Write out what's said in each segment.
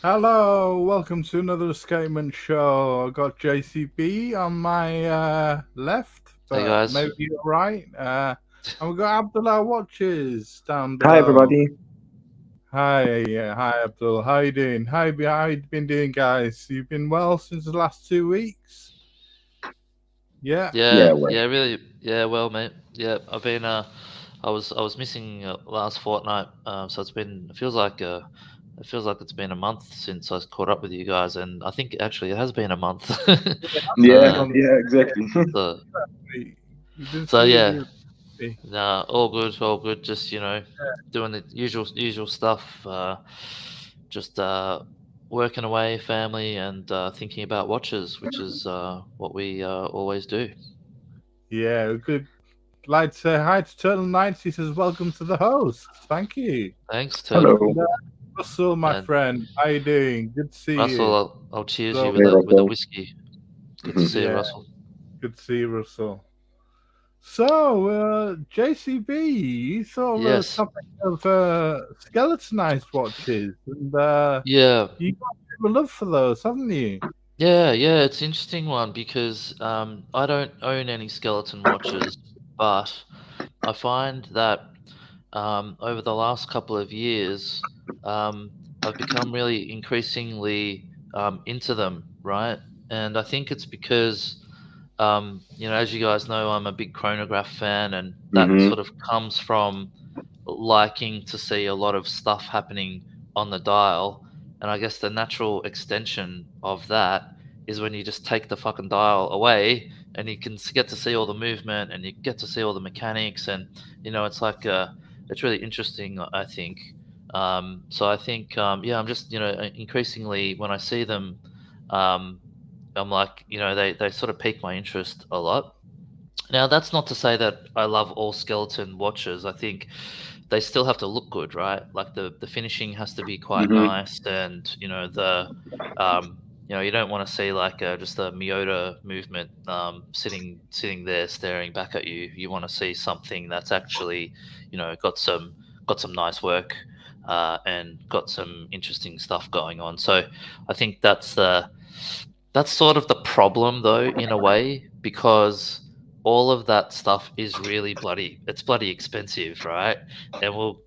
Hello, welcome to another Escapement Show. I got JCB on my left, Hey but guys. maybe you're right. And we got Abdul R Watches down Hi, below. everybody. Hi Abdul. How you doing? How you been doing, guys? You've been well since the last 2 weeks? Yeah. Yeah, Yeah, well, yeah, really, yeah, well, mate. Yeah, I've been I was missing last fortnight. So it feels like it's been a month since I caught up with you guys, and I think actually it has been a month. yeah, uh, yeah, exactly. so We've been so seeing yeah, you. nah, all good, all good. Just doing the usual stuff. Just working away, family, and thinking about watches, which is what we always do. Yeah, good. Like to say hi to Turtle Knights. He says, "Welcome to the host." Thank you. Thanks, Turtle. Hello. Russell, my And friend, how you doing? Good to see Russell, you. I'll cheers you So, with Hey, a Russell. whiskey. Good to Mhm. see you, yeah, Russell. good to see you, Russell. So, JCB, you thought of a Yes. topic of skeletonized watches, and Yeah. you got a bit of a love for those, haven't you? Yeah. It's an interesting one because I don't own any skeleton watches, but I find that over the last couple of years, I've become really increasingly into them, right? And I think it's because, as you guys know, I'm a big chronograph fan, and that Mhm. sort of comes from liking to see a lot of stuff happening on the dial. And I guess the natural extension of that is when you just take the fucking dial away and you can get to see all the movement and you get to see all the mechanics. And, it's like, it's really interesting, I think. So I think, yeah, I'm just, increasingly when I see them, um, I'm like, they sort of pique my interest a lot. Now, that's not to say that I love all skeleton watches. I think they still have to look good, right? Like the finishing has to be quite Mhm. nice, and you don't want to see like just a Miyota movement sitting there staring back at you. You want to see something that's actually, got some nice work and got some interesting stuff going on. So I think that's sort of the problem, though, in a way, because all of that stuff is really it's bloody expensive, right? And we'll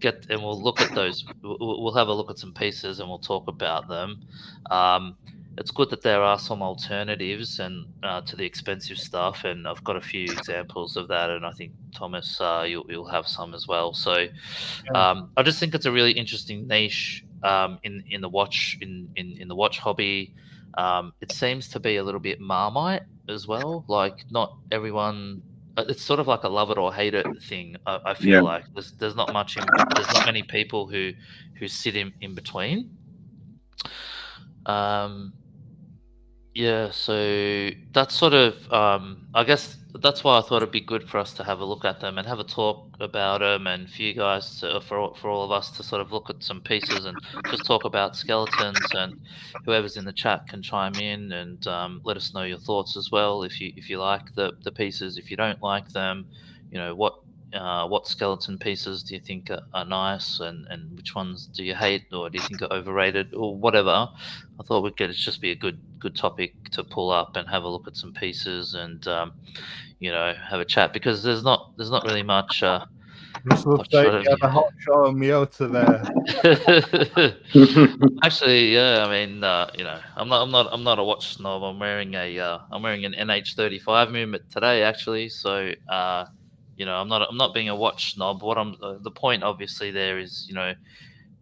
look at those. We'll have a look at some pieces and we'll talk about them. It's good that there are some alternatives and to the expensive stuff, and I've got a few examples of that, and I think Thomas, you'll have some as well. So Yeah. I just think it's a really interesting niche in the in the watch hobby. It seems to be a little bit Marmite as well. Like not everyone. It's sort of like a love it or hate it thing. I Yeah. feel like there's not much there's not many people who sit in between. Um, yeah, so that's sort of, I guess that's why I thought it'd be good for us to have a look at them and have a talk about them, and for you guys for all of us to sort of look at some pieces and just talk about skeletons, and whoever's in the chat can chime in and let us know your thoughts as well. If you like the pieces, if you don't like them, what skeleton pieces do you think are nice, and which ones do you hate, or do you think are overrated, or whatever. I thought it'd just be a good topic to pull up and have a look at some pieces and have a chat, because there's not really much Russell much saying sort of you had a hot shot of Miyota there. actually, yeah. I mean, I'm not a watch snob. I'm wearing an NH35 movement today, actually. So I'm not being a watch snob. What I'm the point obviously there is,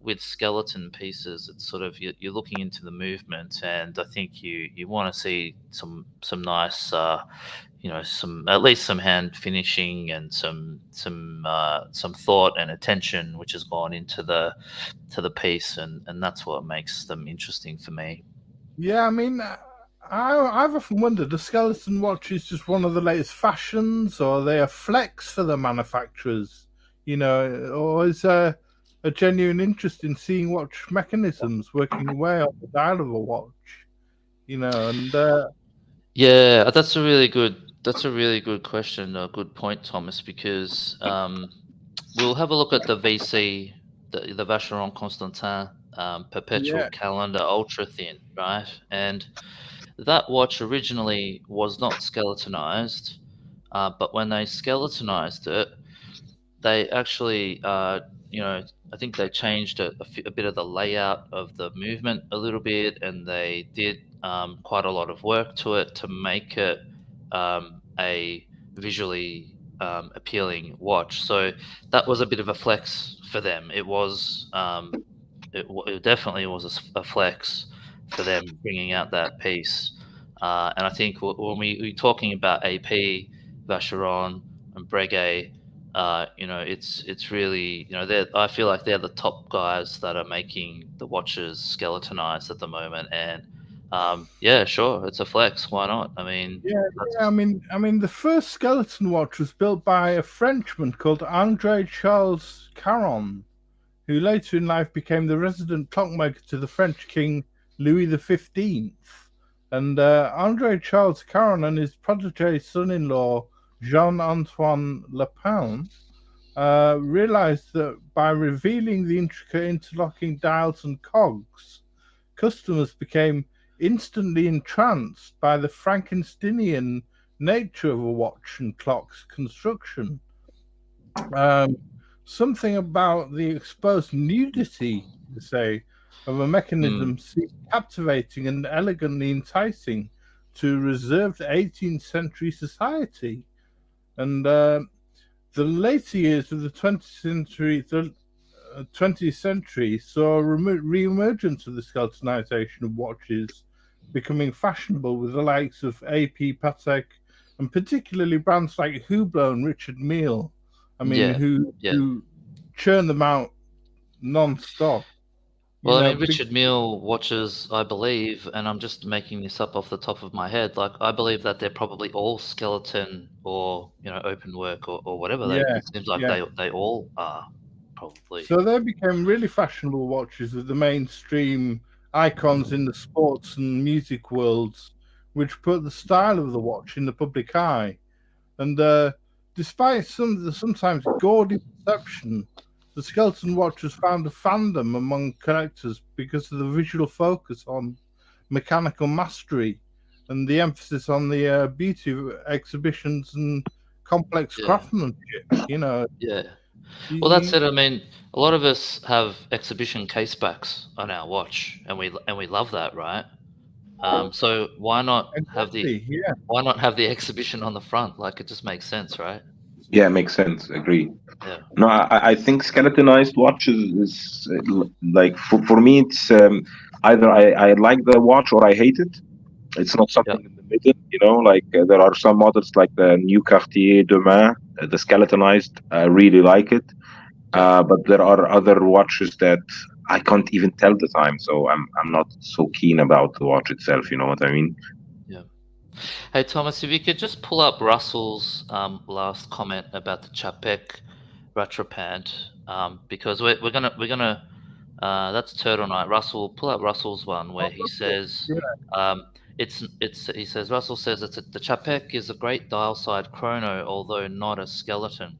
with skeleton pieces, it's sort of you're looking into the movement, and I think you want to see some nice, some at least some hand finishing and some thought and attention which has gone into the piece, and that's what makes them interesting for me. Yeah, I mean, I've often wondered, the skeleton watch is just one of the latest fashions, or are they a flex for the manufacturers? Or is there a genuine interest in seeing watch mechanisms working away on the dial of a watch? And Yeah, that's a really good question, a good point, Thomas, because we'll have a look at the VC, the Vacheron Constantin perpetual Yeah. calendar, ultra thin, right? And that watch originally was not skeletonized, but when they skeletonized it, they actually, I think they changed a bit of the layout of the movement a little bit, and they did quite a lot of work to it to make it a visually appealing watch. So that was a bit of a flex for them. It definitely was a flex for them bringing out that piece. And I think when we're talking about AP, Vacheron, and Breguet, it's really, I feel like they're the top guys that are making the watches skeletonized at the moment. And yeah, sure, it's a flex. Why not? I mean, Yeah, yeah. that's The first skeleton watch was built by a Frenchman called André Charles Caron, who later in life became the resident clockmaker to the French King Louis XV. And André Charles Caron and his protege son-in-law Jean-Antoine Lepin realized that by revealing the intricate interlocking dials and cogs, customers became instantly entranced by the Frankensteinian nature of a watch and clock's construction. Um, Something about the exposed nudity, to say, of a mm, mechanism seemed captivating and elegantly enticing to reserved 18th century society. And the later years of the 20th century saw a re-emergence of the skeletonization of watches becoming fashionable with the likes of AP, Patek, and particularly brands like Hublot and Richard Mille. yeah, yeah. Who churn them out non-stop. You Well, I know, mean, big, Richard Mille watches, I believe, and I'm just making this up off the top of my head. Like, I believe that they're probably all skeleton or open work or whatever. yeah, It seems like yeah. they all are probably. So they became really fashionable watches with the mainstream icons in the sports and music worlds, which put the style of the watch in the public eye. And despite some of the sometimes gaudy perception, the skeleton watch has found a fandom among collectors because of the visual focus on mechanical mastery and the emphasis on the beauty of exhibitions and complex Yeah, craftsmanship. yeah. Well, that's You, it. I mean, a lot of us have exhibition case backs on our watch, and we love that, right? So exactly, yeah. why not have the exhibition on the front? Like, it just makes sense, right? Yeah, makes sense. Agree. Yeah, No, I think skeletonized watches is like for me, it's either I like the watch or I hate it. It's not yeah, something in the middle, like there are some models like the new Cartier Demain, the skeletonized. I really like it, yeah. but there are other watches that I can't even tell the time, so I'm not so keen about the watch itself. You know what I mean? Yeah. Hey Thomas, if you could just pull up Russell's last comment about the Chapek Rattrapant, because we're gonna that's Turtle Night. Russell, pull up Russell's one where he says, Yeah, um, he says Russell says the Chapek is a great dial side chrono, although not a skeleton.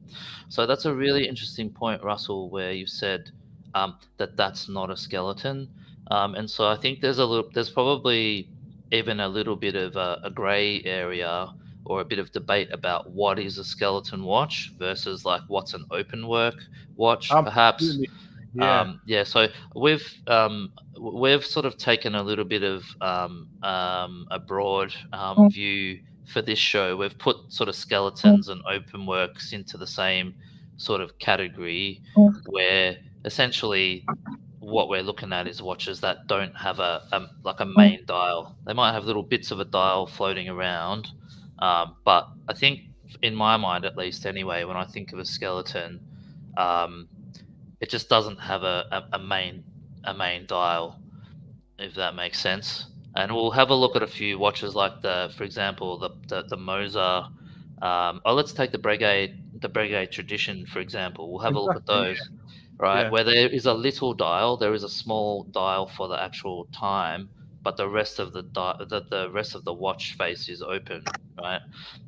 So that's a really interesting point, Russell, where you said that that's not a skeleton, and so I think there's probably even a little bit of a gray area or a bit of debate about what is a skeleton watch versus like what's an open work watch, perhaps. absolutely. Yeah. Yeah, so we've sort of taken a little bit of a broad view for this show. We've put sort of skeletons and open works into the same sort of category, where essentially what we're looking at is watches that don't have a main dial. They might have little bits of a dial floating around, but I think in my mind, at least anyway, when I think of a skeleton, um, it just doesn't have a main dial, if that makes sense. And we'll have a look at a few watches like for example, the Moser. Let's take the Breguet Tradition, for example. We'll have a look at Exactly. those, right? Yeah. Where there is a little dial, there is a small dial for the actual time, but the rest of the rest of the watch face is open, right?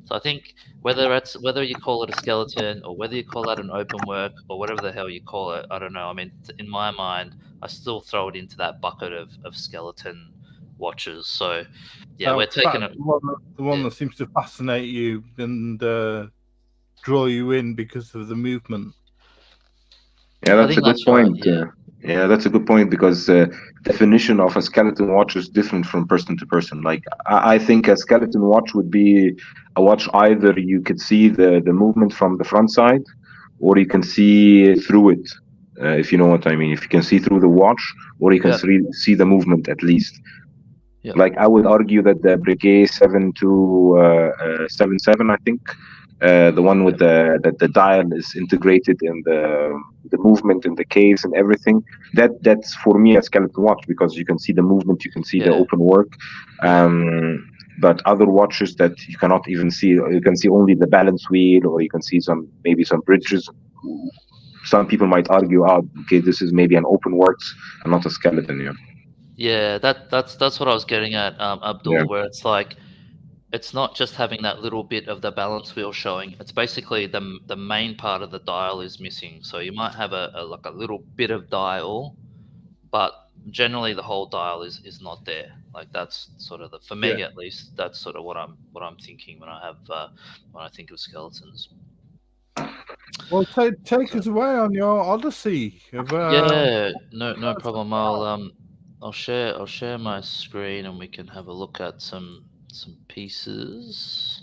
So I think whether you call it a skeleton or whether you call that an open work or whatever the hell you call it, I don't know. I mean, in my mind, I still throw it into that bucket of skeleton watches. So yeah, we're taking it. The one that seems to fascinate you and draw you in because of the movement. Yeah, that's a good that's point. right. Yeah, that's a good point because definition of a skeleton watch is different from person to person. Like I think a skeleton watch would be a watch either you could see the movement from the front side, or you can see through it. If you know what I mean. If you can see through the watch, or you can Yep. see the movement at least. Yep. Like I would argue that the Breguet 7277, I think, the one with the dial is integrated in the movement in the case and everything. That's for me a skeleton watch because you can see the movement, you can see the Yeah. open work. But other watches that you cannot even see, you can see only the balance wheel, or you can see maybe some bridges. Some people might argue, oh, okay, this is maybe an open works and not a skeleton. Yeah. Yeah, that's what I was getting at, Yeah. Abdul, where it's like it's not just having that little bit of the balance wheel showing. It's basically the main part of the dial is missing. So you might have a like a little bit of dial, but generally the whole dial is not there. Like that's sort of for me Yeah. at least. That's sort of what I'm thinking when I think of skeletons. Well, take us away on your odyssey of Yeah, no problem. I'll share my screen and we can have a look at some pieces.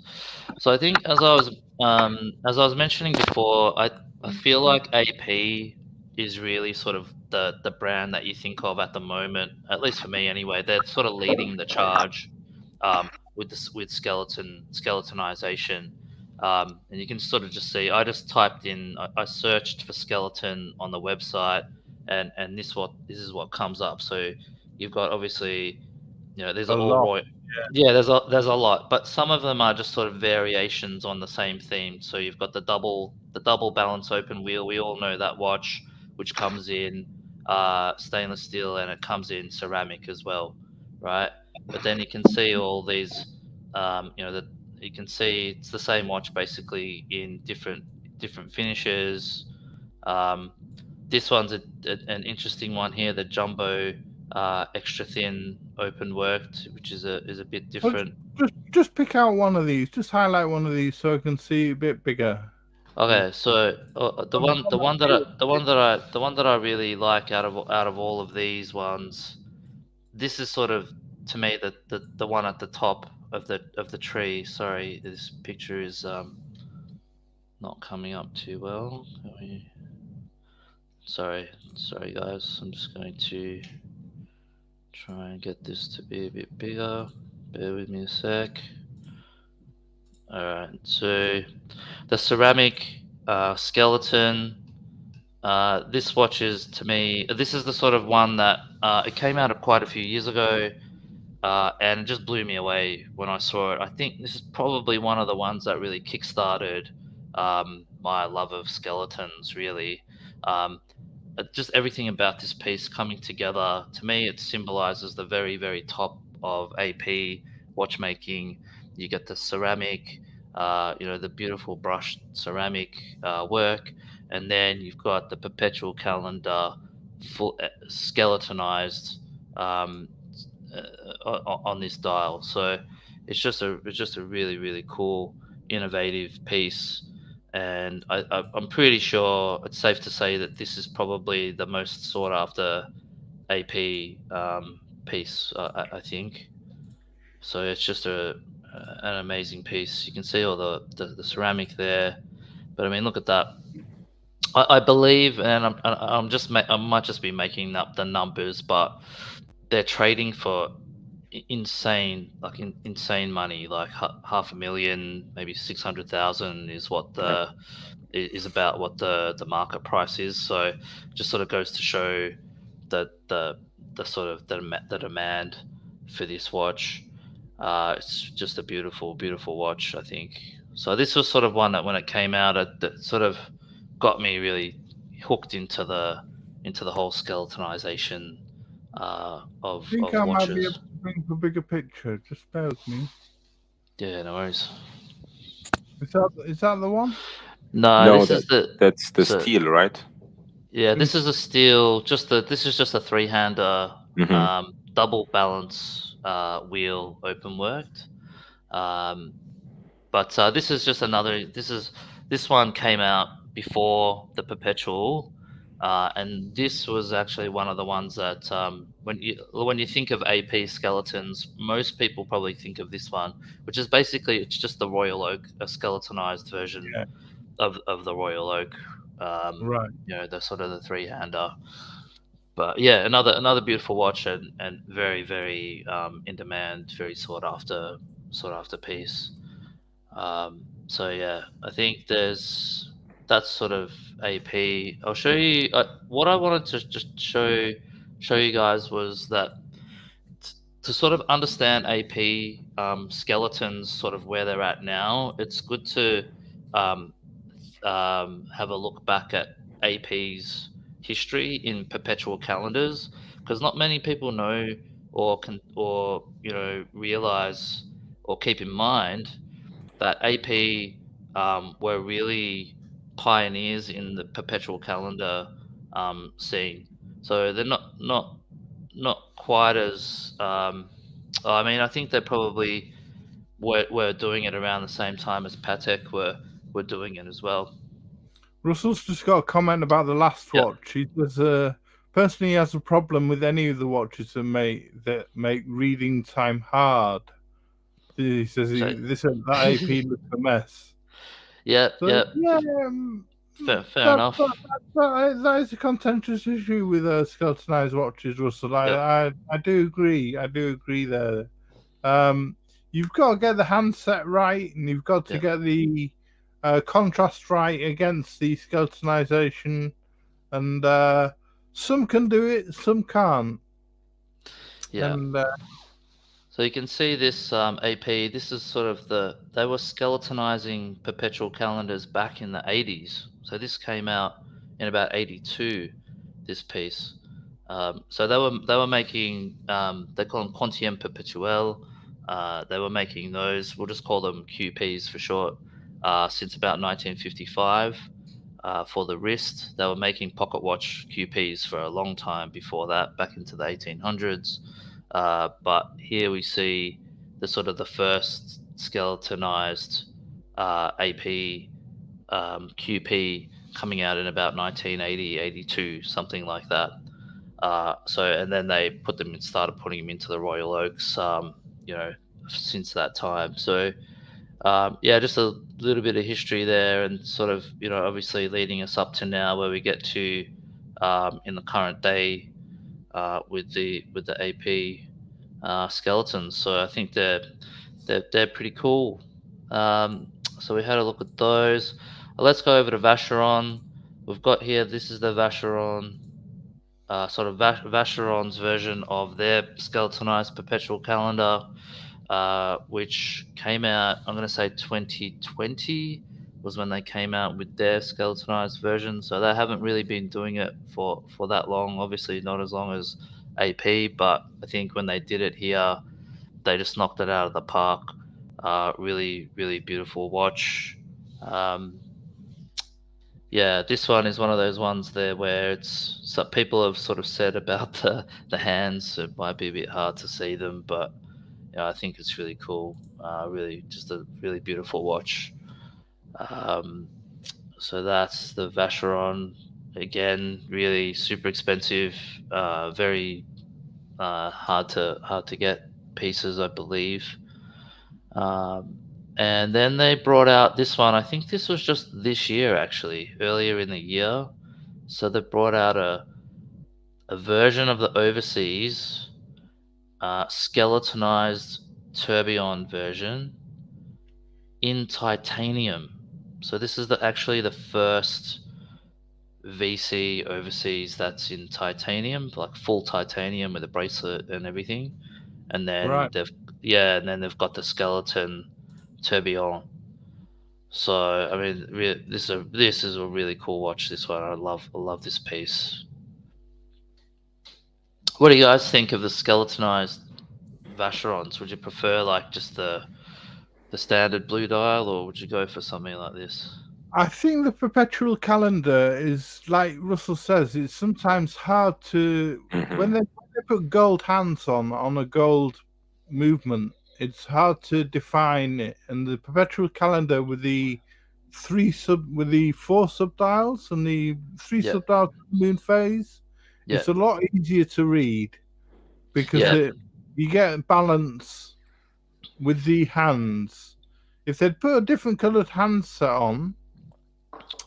So I think as I was mentioning before, I feel like AP is really sort of the brand that you think of at the moment, at least for me anyway. They're sort of leading the charge with skeletonization. And you can sort of just see. I just typed in. I searched for skeleton on the website, and this is what comes up. So you've got obviously, these a are all lot. Roy. Yeah, there's a lot, but some of them are just sort of variations on the same theme. So you've got the double balance open wheel. We all know that watch, which comes in stainless steel and it comes in ceramic as well, right? But then you can see all these, that you can see it's the same watch basically in different finishes. Um, this one's an interesting one here, the jumbo extra thin open worked, which is a bit Well, different. just pick out one of these. Just highlight one of these so I can see a bit bigger. Okay, so the one that I really like out of all of these ones, this is sort of to me the one at the top of the tree. Sorry, this picture is not coming up too well. Sorry guys. I'm just going to try and get this to be a bit bigger. Bear with me a sec. Alright, so the ceramic skeleton. This watch is, to me, this is the sort of one that it came out quite a few years ago, and it just blew me away when I saw it. I think this is probably one of the ones that really kickstarted my love of skeletons, really. Um, just everything about this piece coming together, to me, it symbolizes the very, very top of AP watchmaking. You get the ceramic, the beautiful brushed ceramic work, and then you've got the perpetual calendar, full skeletonized um, on this dial. So it's just a really, really cool, innovative piece. And I'm pretty sure it's safe to say that this is probably the most sought after AP piece. I think so. It's just an amazing piece. You can see all the ceramic there, but I mean, look at that. I believe, and I might just be making up the numbers, but they're trading for insane money, like half a million, maybe 600,000 is what is about what the market price is. So just sort of goes to show that the sort of the demand for this watch. It's just a beautiful watch, I think. So this was sort of one that when it came out, that sort of got me really hooked into the whole skeletonization I think of I might be able watches. to bring up a bigger picture. Just bear with me. Yeah, no worries. Is that the one? No, No, this is the that's the so steel, right? yeah, this is a steel. This is just a three-hander, Hmm. double balance wheel, open worked. Um, but this is just another. This one came out before the perpetual, and this was actually one of the ones that when you think of AP skeletons, most people probably think of this one, which is basically it's just the Royal Oak, a skeletonized version Yeah. of the Royal Oak. Right. You know, the sort of the three-hander. But yeah, another beautiful watch and very very in demand, very sought after piece. So yeah, I think that's sort of AP. I'll show you what I wanted to just show you guys was that to sort of understand AP skeletons, sort of where they're at now. It's good to um, have a look back at AP's history in perpetual calendars because not many people know or realize or keep in mind that AP were really pioneers in the perpetual calendar scene. So they're not quite as I mean, I think they probably were doing it around the same time as Patek were doing it as well. Russell's just got a comment about the last Yeah. watch. He says, personally, he has a problem with any of the watches that make reading time hard. He says So that AP looks a mess. yeah, So yeah, yeah, fair enough. that is a contentious issue with skeletonized watches, Russell. Yep. I do agree. I do agree there. You've got to get the handset right, and you've got to Yep. get the contrast right against the skeletonization. And some can do it, some can't. Yeah. And So you can see this AP. This is sort of they were skeletonizing perpetual calendars back in the 80s. So this came out in about 82. This piece. So they were making they call them Quantième Perpetuel. They were making those. We'll just call them QPs for short. Since about 1955. For the wrist, they were making pocket watch QPs for a long time before that, back into the 1800s. But here we see the sort of the first skeletonized AP QP coming out in about 1980, 82, something like that. And then they started putting them into the Royal Oaks, you know, since that time. So yeah, just a little bit of history there, and sort of, you know, obviously leading us up to now where we get to in the current day with the AP skeletons. So I think they're pretty cool. So we had a look at those. Let's go over to Vacheron. We've got here. This is the Vacheron. Sort of Vacheron's version of their skeletonized perpetual calendar, which came out, I'm going to say 2020 was when they came out with their skeletonized version. So they haven't really been doing it for that long. Obviously, not as long as AP, but I think when they did it here, they just knocked it out of the park. Really, really beautiful watch. Um, yeah, this one is one of those ones there where it's so people have sort of said about the hands. It might be a bit hard to see them, but yeah, I think it's really cool. Really, just a really beautiful watch. Um, so that's the Vacheron. Again, really super expensive. Very hard to get pieces, I believe. Um, and then they brought out this one. I think this was just this year, actually, earlier in the year. So they brought out a version of the overseas skeletonized tourbillon version in titanium. So this is actually the first VC overseas that's in titanium, like full titanium with a bracelet and everything. And then right, they've got the skeleton tourbillon. So I mean, this is a really cool watch. This one, I love this piece. What do you guys think of the skeletonized Vacherons? Would you prefer like just the standard blue dial, or would you go for something like this? I think the perpetual calendar is, like Russell says, it's sometimes hard to when they put gold hands on a gold movement, it's hard to define it. And the perpetual calendar with the four subdials and the three Yeah. subdials moon phase, Yeah. it's a lot easier to read because Yeah. you get balance with the hands. If they'd put a different coloured handset on,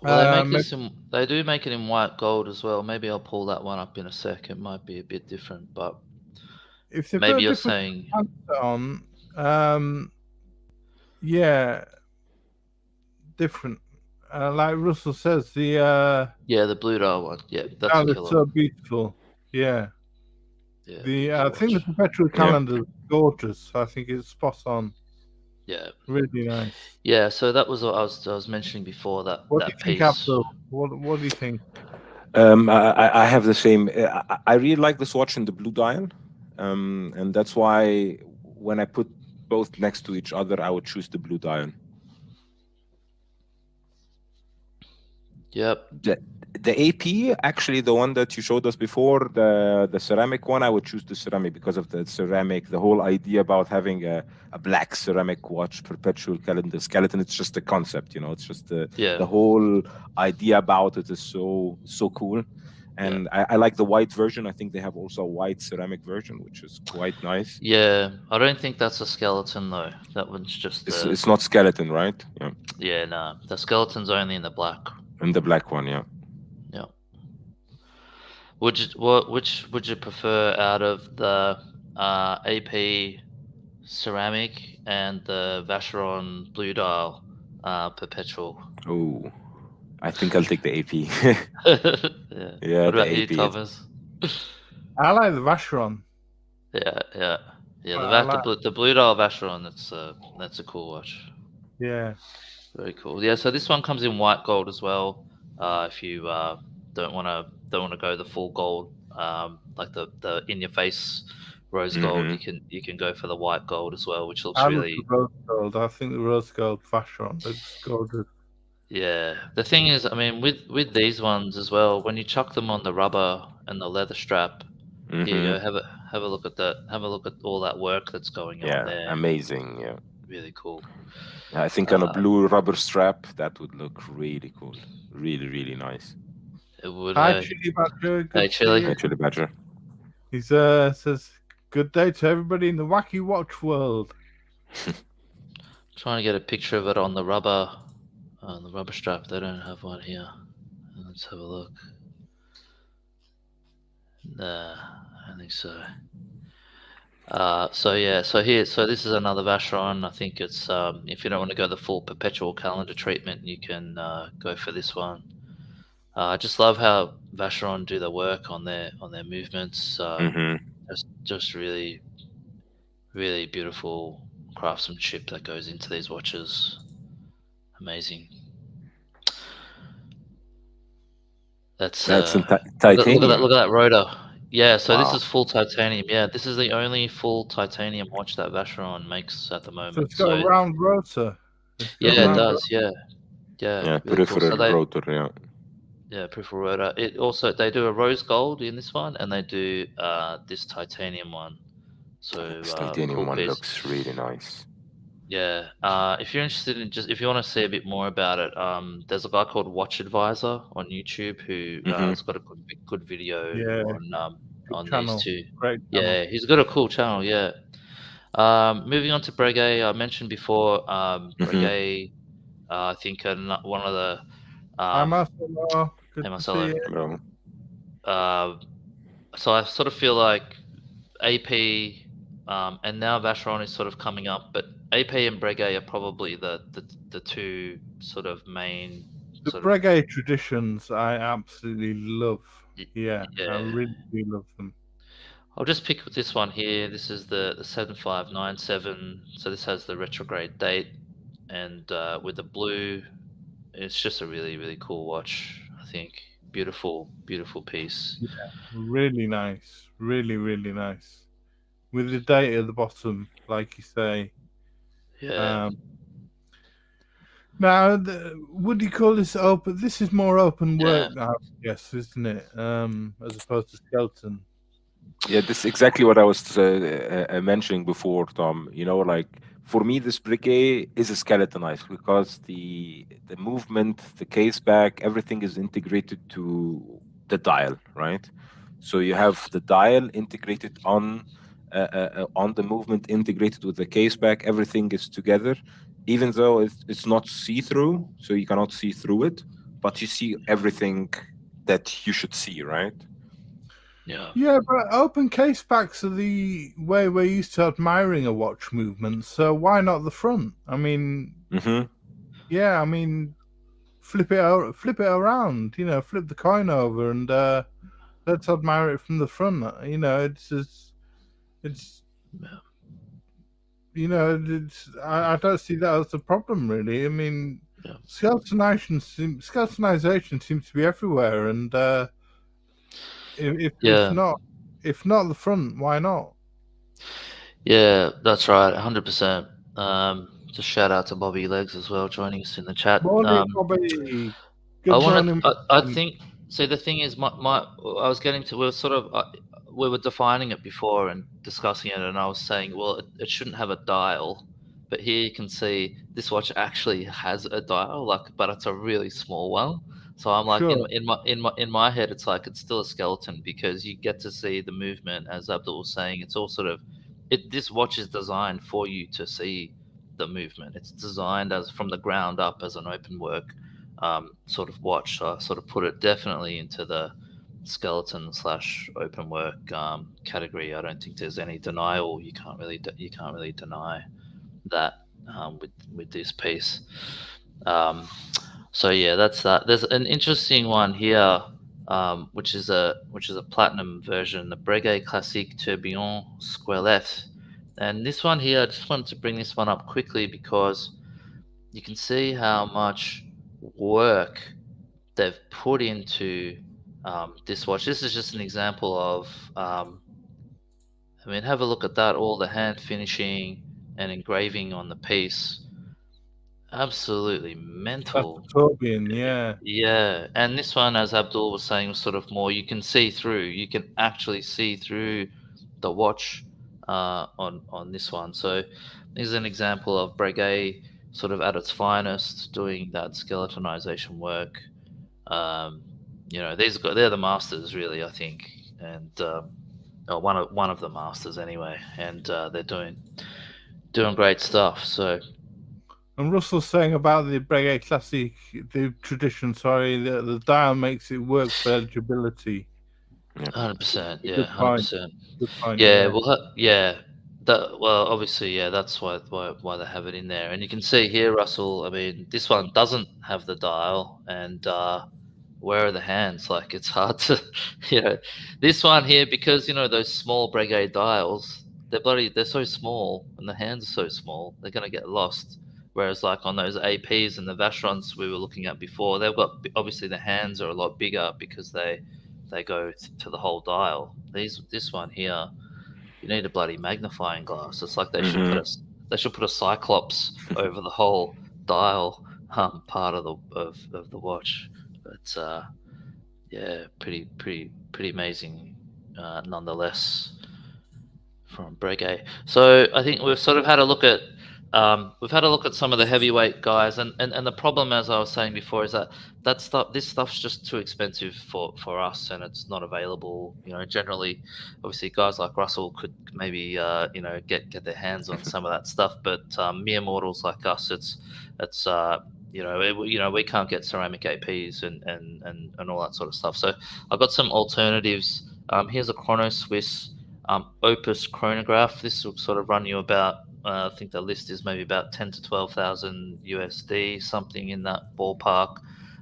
Well, they do make it in white gold as well. Maybe I'll pull that one up in a sec. It might be a bit different, but if they maybe put a you're different saying handset on, yeah, different. Like Russell says, the blue dial one. Yeah, that's a killer. so beautiful. Yeah. Yeah. I think the perpetual calendar is gorgeous. I think it's spot on. Yeah. Really nice. Yeah, so that was what I was mentioning before, that What do that you think, piece. Abdul? What do you think? I have the same. I really like this watch in the blue dial, and that's why when I put both next to each other, I would choose the blue dial. Yep. The AP, actually, the one that you showed us before, the ceramic one, I would choose the ceramic because of the ceramic. The whole idea about having a black ceramic watch, perpetual calendar skeleton, it's just a concept, it's just the whole idea about it is so cool. And I like the white version. I think they have also a white ceramic version, which is quite nice. Yeah, I don't think that's a skeleton though. That one's just it's not skeleton, right? Yeah. Yeah, no. The skeleton's only in the black. In the black one, yeah. Yeah. Which would you prefer out of the AP ceramic and the Vacheron blue dial perpetual? Oh, I think I'll take the AP. Yeah. What about you, Thomas? I like the Vacheron. Yeah. The blue dial Vacheron. That's a cool watch. Yeah. Very cool. Yeah. So this one comes in white gold as well. If you don't want to go the full gold, like the in your face rose gold, you can go for the white gold as well, which looks really. The rose gold. I think the rose gold Vacheron looks gorgeous. Yeah, the thing is, I mean, with these ones as well, when you chuck them on the rubber and the leather strap, here you go. Have a look at that. Have a look at all that work that's going on there. Amazing. Yeah, really cool. I think on a blue rubber strap that would look really cool. Really, really nice. It would. Hi, Chili Badger. Hey, Chili. Hey, Chili Badger. He says, "Good day to everybody in the wacky watch world." Trying to get a picture of it on the rubber strap. They don't have one here. Let's have a look. Nah, I don't think so. So this is another Vacheron. I think it's if you don't want to go the full perpetual calendar treatment, you can go for this one. I just love how Vacheron do the work on their movements. Just really, really beautiful craftsmanship that goes into these watches. Amazing. That's in titanium. Look at that rotor. Yeah, so This is full titanium. Yeah, this is the only full titanium watch that Vacheron makes at the moment. So it's got a round rotor. Yeah, it does. Yeah, really peripheral cool. rotor. Yeah. Yeah, peripheral rotor. It also, they do a rose gold in this one, and they do this titanium one. So this titanium cool one piece. looks really nice. Yeah. If you're interested in if you want to see a bit more about it, there's a guy called Watch Advisor on YouTube who has got a good video on channel. these two. Great channel. Yeah, he's got a cool channel. Yeah. Moving on to Breguet, I mentioned before. Breguet, I think one of the. Hi, Marcelo. Good to see you. Hello. So I sort of feel like AP and now Vacheron is sort of coming up, but AP and Breguet are probably the two sort of main. The Breguet traditions I absolutely love. Yeah, I really do love them. I'll just pick this one here. This is the 7597. So this has the retrograde date, and with the blue, it's just a really, really cool watch. I think beautiful piece. Yeah, really nice. Really, really nice. With the date at the bottom, like you say. Yeah. Now, would you call this open? This is more open work Yeah. now, yes, isn't it? As opposed to skeleton. Yeah, this is exactly what I was mentioning before, Tom. You know, like for me, this briquet is a skeletonized because the movement, the case back, everything is integrated to the dial, right? So you have the dial integrated on the movement, integrated with the case back. Everything is together, even though it's not see through, so you cannot see through it, but you see everything that you should see, right? Yeah. Yeah, but open case backs are the way we're used to admiring a watch movement. So why not the front? I mean, Mm-hmm. yeah, I mean, flip it around. You know, flip the coin over and let's admire it from the front. You know, it's Yeah. you know, I don't see that as a problem really. I mean, Yeah. skeletonization seems to be everywhere, and if Yeah. not the front, why not? Yeah, that's right, 100%. Just shout out to Bobby Legs as well, joining us in the chat. Morning, Bobby. I Good wanted, morning. I think, see, the thing is, I was getting to, we were sort of, we were defining it before and discussing it, and I was saying, well, it shouldn't have a dial, but here you can see this watch actually has a dial, like, but it's a really small one. So I'm like, Sure. in my head, it's like it's still a skeleton because you get to see the movement, as Abdul was saying. It's all sort of, this watch is designed for you to see the movement. It's designed as from the ground up as an open work sort of watch. So I sort of put it definitely into the skeleton / open work category. I don't think there's any denial. You can't really deny that with this piece. So yeah, that's that. There's an interesting one here, which is a platinum version, the Breguet Classique Tourbillon Squelette. And this one here, I just wanted to bring this one up quickly because you can see how much work they've put into this watch. This is just an example of, I mean, have a look at that, all the hand finishing and engraving on the piece. Absolutely That's mental. the tourbillon, yeah. Yeah, and this one, as Abdul was saying, was sort of more, you can see through. You can actually see through the watch on this one. So this is an example of Breguet sort of at its finest, doing that skeletonization work. You know, they're the masters, really, I think, and or one of the masters anyway, and they're doing great stuff. So And Russell's saying about the Breguet Classic, the tradition, sorry, the dial makes it work for eligibility. 100%, yeah, Good point. 100%. Good point, Yeah, yeah. well, yeah. Well, obviously, yeah. That's why they have it in there, and you can see here, Russell. I mean, this one doesn't have the dial, and where are the hands? Like, it's hard to, you know, this one here, because those small Breguet dials, they're so small, and the hands are so small, they're gonna get lost. Whereas, like on those APs and the Vacherons we were looking at before, they've got, obviously the hands are a lot bigger because they go to the whole dial. This one here, you need a bloody magnifying glass. It's like they should put a cyclops over the whole dial part of the watch. But yeah, pretty amazing nonetheless from Breguet. So I think we've sort of had a look at some of the heavyweight guys, and the problem, as I was saying before, is that this stuff's just too expensive for us, and it's not available. Generally, obviously, guys like Russell could maybe get their hands on some of that stuff, but mere mortals like us, it's we can't get ceramic APs and all that sort of stuff. So I've got some alternatives. Here's a Chrono Swiss Opus chronograph. This will sort of run you about, I think the list is maybe about 10 to 12,000 USD, something in that ballpark,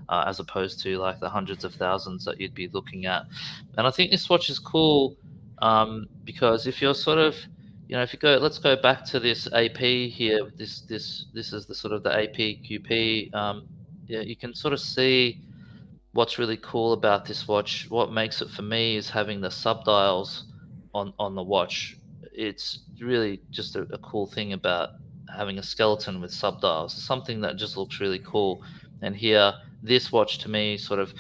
as opposed to like the hundreds of thousands that you'd be looking at. And I think this watch is cool because if you're sort of, if you go, let's go back to this AP here. This is the sort of the AP QP. Yeah, you can sort of see what's really cool about this watch. What makes it for me is having the subdials on the watch. It's really just a cool thing about having a skeleton with subdials, something that just looks really cool. And here, this watch to me sort of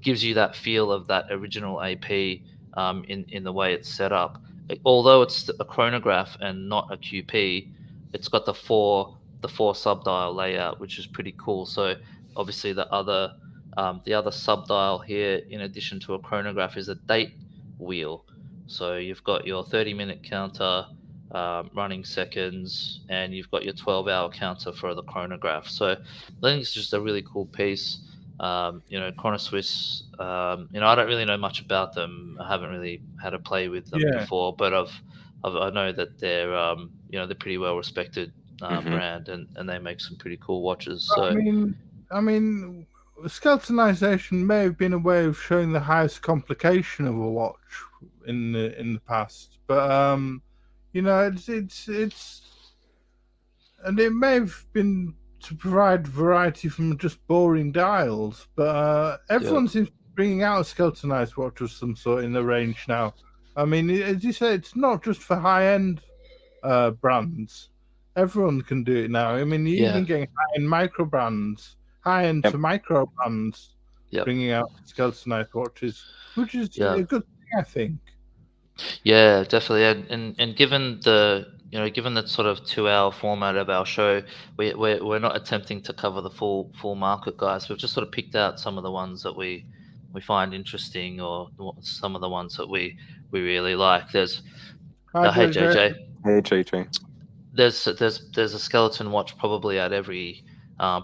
gives you that feel of that original AP in the way it's set up. Although it's a chronograph and not a QP, it's got the four subdial layout, which is pretty cool. So obviously the other subdial here, in addition to a chronograph, is a date wheel. So you've got your 30-minute counter running seconds, and you've got your 12-hour counter for the chronograph. So I think it's just a really cool piece. Chrono Swiss, I don't really know much about them. I haven't really had a play with them before, but I know that they're they're pretty well respected brand, and they make some pretty cool watches. So I mean, skeletonization may have been a way of showing the highest complication of a watch in the past, but it's and it may have been to provide variety from just boring dials, but everyone seems to be bringing out a skeletonized watch of some sort in the range now. I mean, as you say, it's not just for high-end brands. Everyone can do it now. I mean, you're even getting high-end micro brands, high-end to micro brands, bringing out skeletonized watches, which is a good thing, I think. Yeah, definitely. And given the sort of 2-hour format of our show, we're not attempting to cover the full market, guys. We've just sort of picked out some of the ones that we find interesting, or some of the ones that we really like. There's hey JJ. Hey JJ. There's a skeleton watch probably at every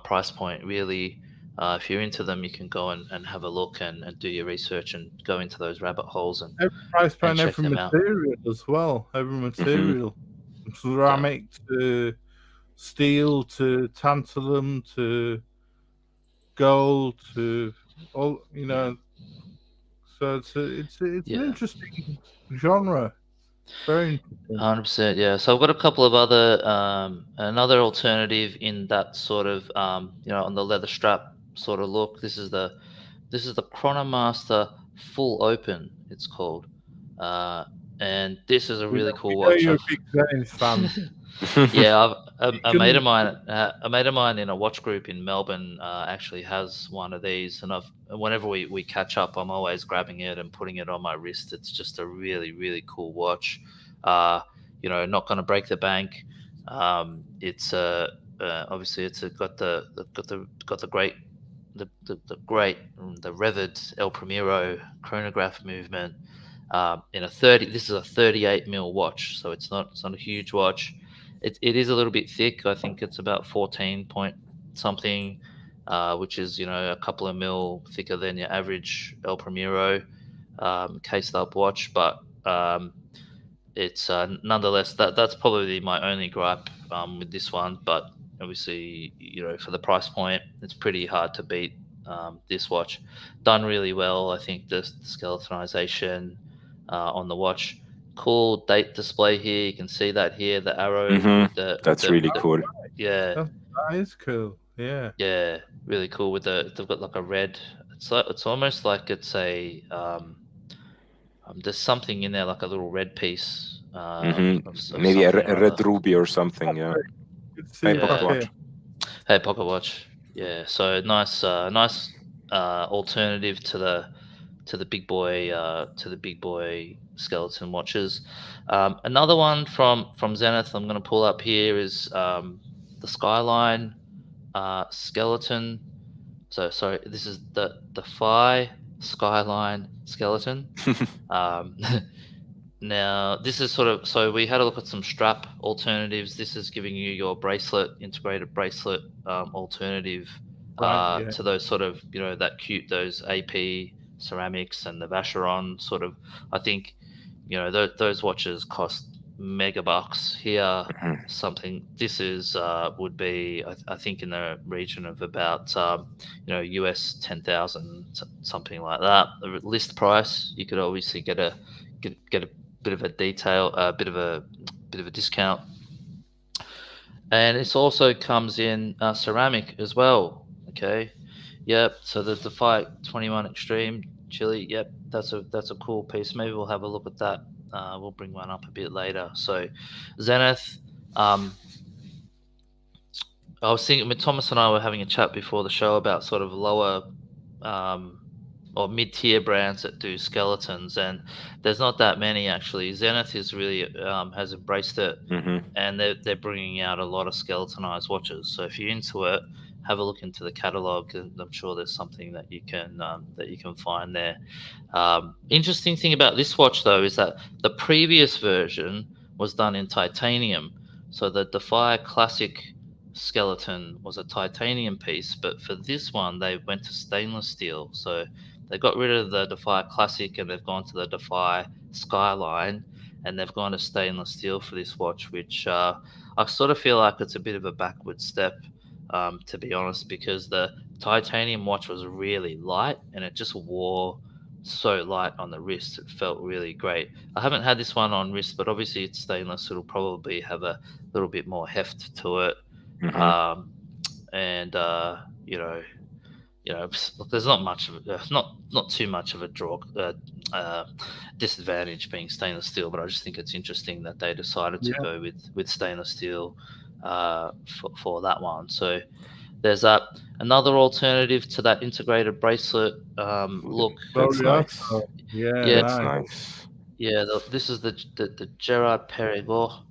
price point, really. If you're into them, you can go and have a look and do your research and go into those rabbit holes and every price point, check every them out. material as well. Every material, from ceramic to steel to tantalum to gold to all, So it's an interesting genre. Very interesting. 100%, yeah. So I've got a couple of other another alternative in that sort of on the leather strap sort of look. This is the Chronomaster Full Open, it's called, and this is a really cool watch. You're a big Zenith fan. Yeah, a mate of mine in a watch group in Melbourne actually has one of these, and whenever we catch up, I'm always grabbing it and putting it on my wrist. It's just a really, really cool watch. Not going to break the bank. It's obviously got the great the revered El Primero chronograph movement in a 30. This is a 38 mil watch, so it's not a huge watch. It is a little bit thick. I think it's about 14 point something, which is a couple of mil thicker than your average El Primero cased up watch. But it's nonetheless that's probably my only gripe with this one. But obviously, for the price point, it's pretty hard to beat this watch. Done really well. I think the skeletonization on the watch. Cool date display here. You can see that here, the arrow. That's really cool. Yeah, that is cool. Yeah, really cool. They've got like a red. It's almost like it's a there's something in there, like a little red piece. Maybe a red ruby or something. Yeah. Hey, pocket watch. Hey, pocket watch. Yeah. So nice alternative to the big boy skeleton watches. Another one from Zenith I'm going to pull up here is the Skyline skeleton. So sorry, this is the Phi Skyline skeleton. Now this is so we had a look at some strap alternatives. This is giving you your integrated bracelet alternative to those sort of those AP ceramics and the Vacheron sort of. I think those watches cost mega bucks here. Something this is would be I think in the region of about US 10,000, something like that. The list price, you could obviously get a bit of a bit of a discount, and it also comes in ceramic as well. Okay, yep. So the Phi 21 Extreme Chile, yep, that's a cool piece. Maybe we'll have a look at that. We'll bring one up a bit later. So Zenith, I was thinking, Thomas and I were having a chat before the show about sort of lower or mid-tier brands that do skeletons, and there's not that many actually. Zenith is really has embraced it, and they're bringing out a lot of skeletonized watches. So if you're into it, have a look into the catalog, and I'm sure there's something that you can find there. Interesting thing about this watch though is that the previous version was done in titanium. So the Defy Classic skeleton was a titanium piece, but for this one they went to stainless steel. So they got rid of the Defy Classic and they've gone to the Defy Skyline, and they've gone to stainless steel for this watch, which I sort of feel like it's a bit of a backward step, to be honest, because the titanium watch was really light and it just wore so light on the wrist. It felt really great. I haven't had this one on wrist, but obviously it's stainless. It'll probably have a little bit more heft to it. And there's not much of not too much of a disadvantage being stainless steel, but I just think it's interesting that they decided to go with stainless steel for that one. So there's another alternative to that integrated bracelet look. That's nice. Yeah, that's nice. Yeah, this is the Gerard Perregaux,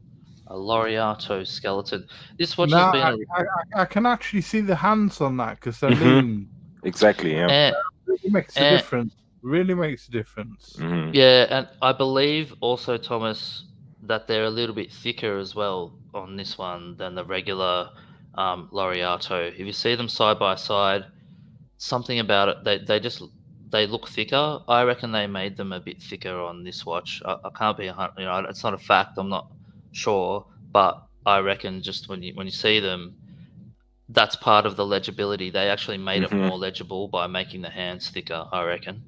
a Laureato skeleton. This watch has been. I can actually see the hands on that because they're lean. Exactly. Yeah. It really makes a difference. Really makes a difference. Yeah, and I believe also, Thomas, that they're a little bit thicker as well on this one than the regular Laureato. If you see them side by side, something about it, they look thicker. I reckon they made them a bit thicker on this watch. I can't be, it's not a fact. I'm not sure, but I reckon just when you see them, that's part of the legibility. They actually made it more legible by making the hands thicker, I reckon.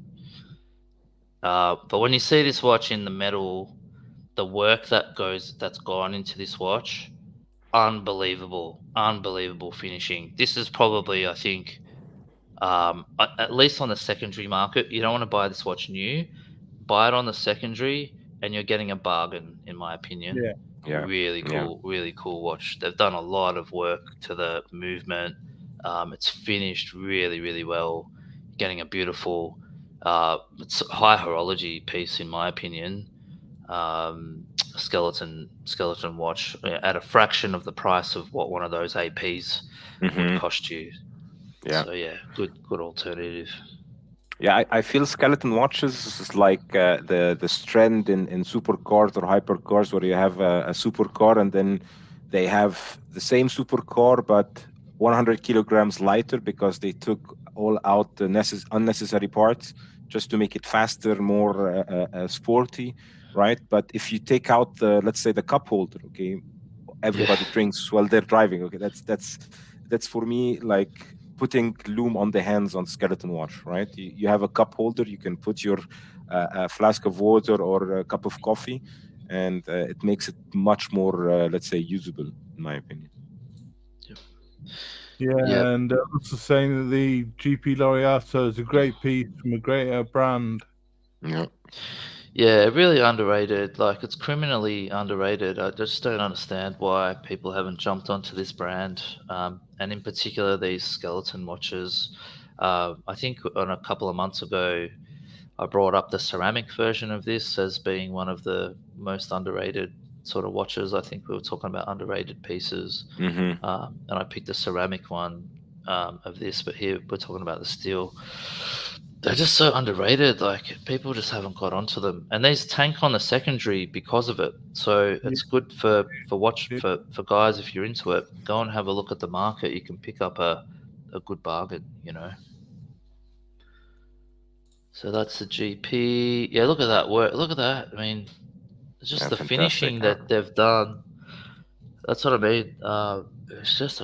But when you see this watch in the metal, the work that's gone into this watch, unbelievable finishing. This is probably, I think, at least on the secondary market, you don't want to buy this watch new. Buy it on the secondary, and you're getting a bargain, in my opinion. Yeah. Really cool watch. They've done a lot of work to the movement. It's finished really well. Getting a beautiful, it's a high horology piece, in my opinion. Skeleton watch at a fraction of the price of what one of those APs would cost you. Yeah. So yeah, good alternative. Yeah, I feel skeleton watches is like the trend in supercars or hypercars, where you have a supercar and then they have the same supercar but 100 kilograms lighter because they took all out the unnecessary parts just to make it faster, more sporty, right? But if you take out let's say the cup holder, okay, everybody drinks while they're driving. Okay, that's for me like putting lume on the hands on skeleton watch, right? You have a cup holder, you can put your a flask of water or a cup of coffee, and it makes it much more, let's say, usable, in my opinion. Yeah, and also saying that the GP Laureato is a great piece from a great brand. Yeah, really underrated. Like, it's criminally underrated. I just don't understand why people haven't jumped onto this brand, and in particular these skeleton watches. I think on a couple of months ago, I brought up the ceramic version of this as being one of the most underrated sort of watches. I think we were talking about underrated pieces, and I picked the ceramic one of this, but here we're talking about the steel. They're just so underrated. Like, people just haven't got onto them, and these tank on the secondary because of it. So it's good for guys. If you're into it, go and have a look at the market. You can pick up a good bargain, So that's the GP. Yeah, look at that work. Look at that. I mean, it's just the finishing that they've done. That's what I mean. It's just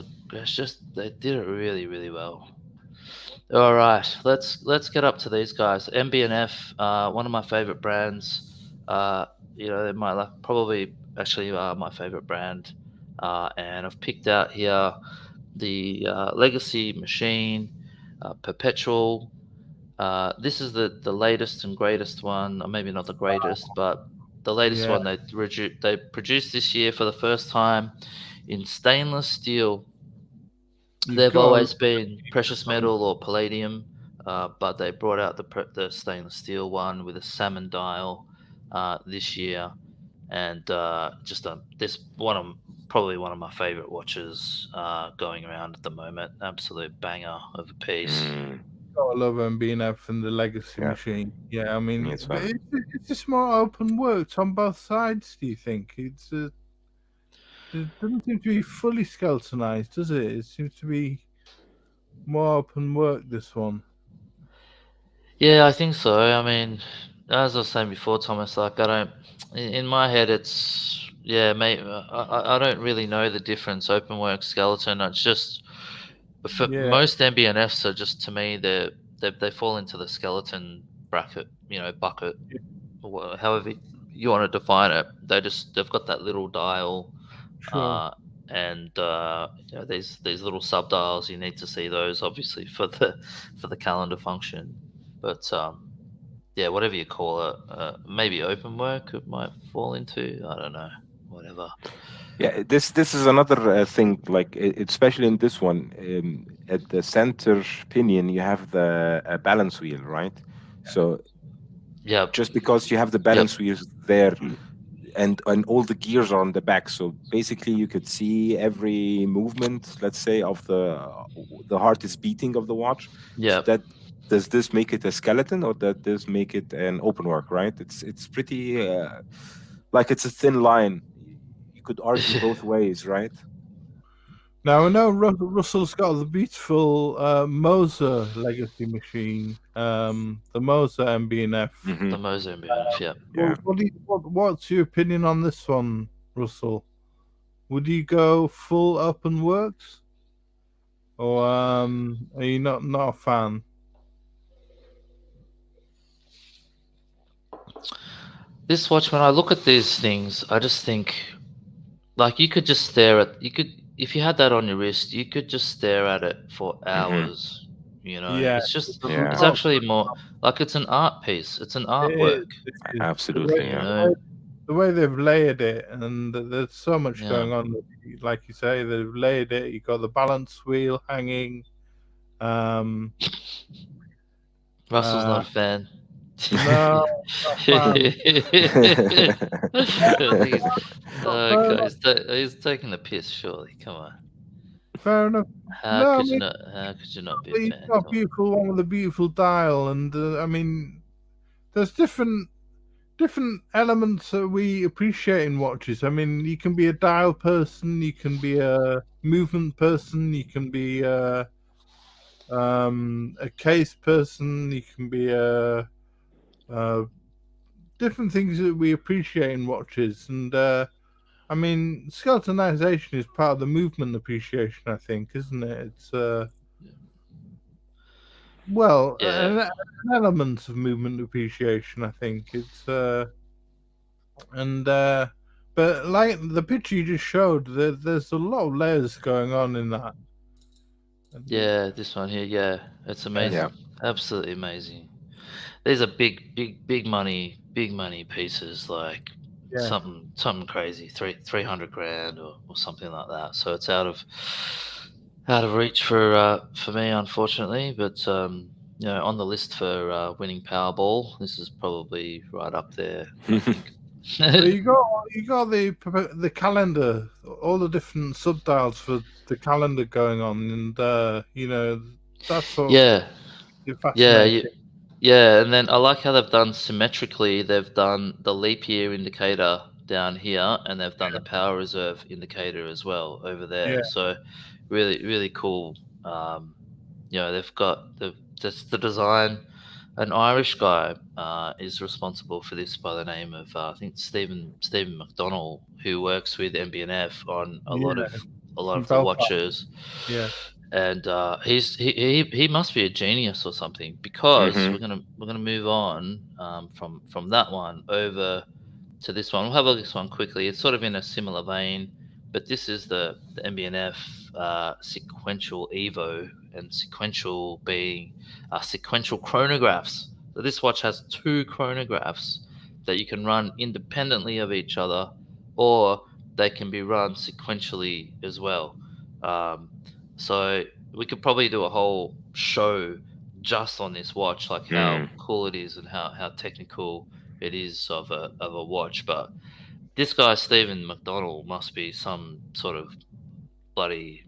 they did it really well. All right, let's get up to these guys. MB&F, one of my favorite brands. They're probably actually my favorite brand. And I've picked out here the Legacy Machine, Perpetual. This is the latest and greatest one, or maybe not the greatest, but the latest one they produced this year for the first time in stainless steel. They've always been precious metal or palladium, but they brought out the stainless steel one with a salmon dial this year, and this probably one of my favorite watches going around at the moment. Absolute banger of a piece. I love MB&F and the Legacy machine. Yeah, I mean, but it's just more open works on both sides. Do you think it doesn't seem to be fully skeletonized, does it? It seems to be more open work. This one. Yeah, I think so. I mean, as I was saying before, Thomas, like in my head, it's mate. I don't really know the difference. Open work, skeleton. It's just for most MB&Fs are just, to me, they fall into the skeleton bracket, bucket, or however you want to define it. They've got that little dial, and these little sub dials. You need to see those obviously for the calendar function, but whatever you call it, maybe open work it might fall into. I don't know, whatever. Yeah, this is another thing, like especially in this one, at the center pinion you have the balance wheel, right? So just because you have the balance wheels there, and all the gears are on the back, so basically you could see every movement, let's say, of the heart is beating of the watch. So that, does this make it a skeleton, or does this make it an open work, right? It's pretty like it's a thin line. You could argue both ways, right? Now I know Russell's got the beautiful Moser Legacy machine, the Moser MB&F. The Moser MB&F, yeah. What's your opinion on this one, Russell? Would you go full open works, or are you not a fan? This watch, when I look at these things, I just think, like, you could just stare at, if you had that on your wrist, you could just stare at it for hours. It's just, it's actually more like it's an art piece. It's an artwork. Absolutely, the way they've layered it, and there's so much going on. Like you say, they've layered it. You got the balance wheel hanging. Russell's not a fan. No. He's taking the piss. Surely, come on. Fair enough. How could you not be a fan? He's got a beautiful one with a beautiful dial, and I mean, there's different elements that we appreciate in watches. I mean, you can be a dial person, you can be a movement person, you can be a case person, you can be different things that we appreciate in watches. And I mean, skeletonization is part of the movement appreciation, I think, isn't it? It's an element of movement appreciation, I think. It's but like the picture you just showed, there's a lot of layers going on in that. Yeah, this one here, it's amazing. Absolutely amazing. These are big money pieces, like something crazy, 300 grand or something like that. So it's out of reach for me, unfortunately. But on the list for winning Powerball, this is probably right up there, I think. You got the calendar, all the different subdials for the calendar going on, and that's what fascinating. And then I like how they've done symmetrically. They've done the leap year indicator down here, and they've done the power reserve indicator as well over there. So really, really cool. They've got the design. An Irish guy is responsible for this, by the name of I think Stephen McDonnell, who works with MB&F on a lot of the watches. Yeah. And he must be a genius or something, because we're gonna move on from that one over to this one. We'll have a look at this one quickly. It's sort of in a similar vein, but this is the MB&F sequential Evo, and sequential being sequential chronographs. So this watch has 2 chronographs that you can run independently of each other, or they can be run sequentially as well. So we could probably do a whole show just on this watch, like how cool it is and how technical it is of a watch. But this guy Stephen McDonald must be some sort of bloody